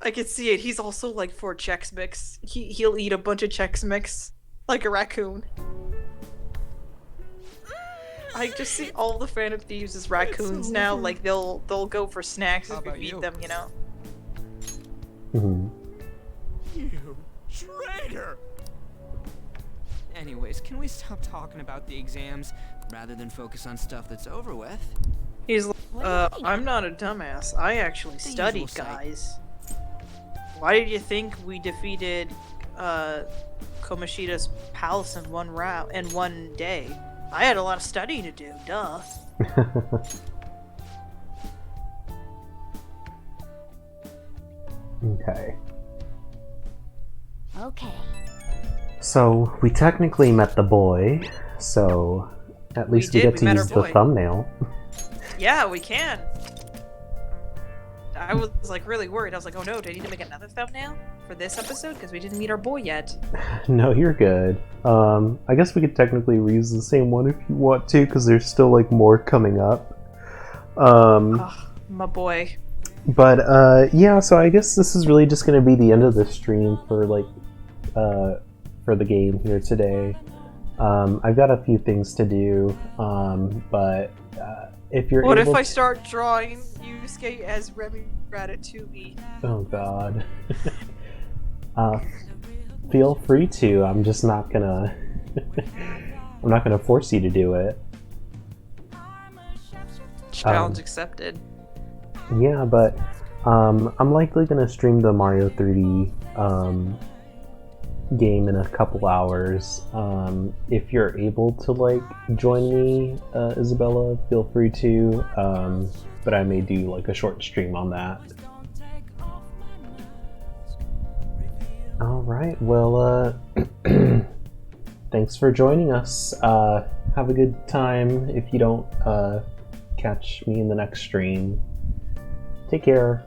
I can see it. He's also, like, for Chex Mix. He'll eat a bunch of Chex Mix like a raccoon. I just see all the Phantom Thieves as raccoons now. Like they'll go for snacks as we feed them, you know. Mm-hmm. You traitor! Anyways, can we stop talking about the exams rather than focus on stuff that's over with? He's like, I'm not a dumbass. I actually studied, usual sight. guys. Why did you think we defeated Komoshida's palace in one day? I had a lot of studying to do, duh. Okay. Okay. So, we technically met the boy, so at least we did, get we to met use our the boy. thumbnail. Yeah, we can. I was like really worried. I was like, oh no, do I need to make another thumbnail for this episode? Because we didn't meet our boy yet. No, you're good. I guess we could technically reuse the same one if you want to, because there's still, like, more coming up. My boy. But, yeah, so I guess this is really just going to be the end of the stream for, like, for the game here today. I've got a few things to do, but if you're What if able I start drawing Yusuke as Remy Ratatouille? Oh god. Feel free to. I'm just not gonna... I'm not gonna force you to do it. Challenge accepted. Yeah, but I'm likely gonna stream the Mario 3D game in a couple hours. If you're able to, like, join me, Isabella, feel free to. But I may do, like, a short stream on that. Alright, well, thanks for joining us. Have a good time if you don't catch me in the next stream. Take care.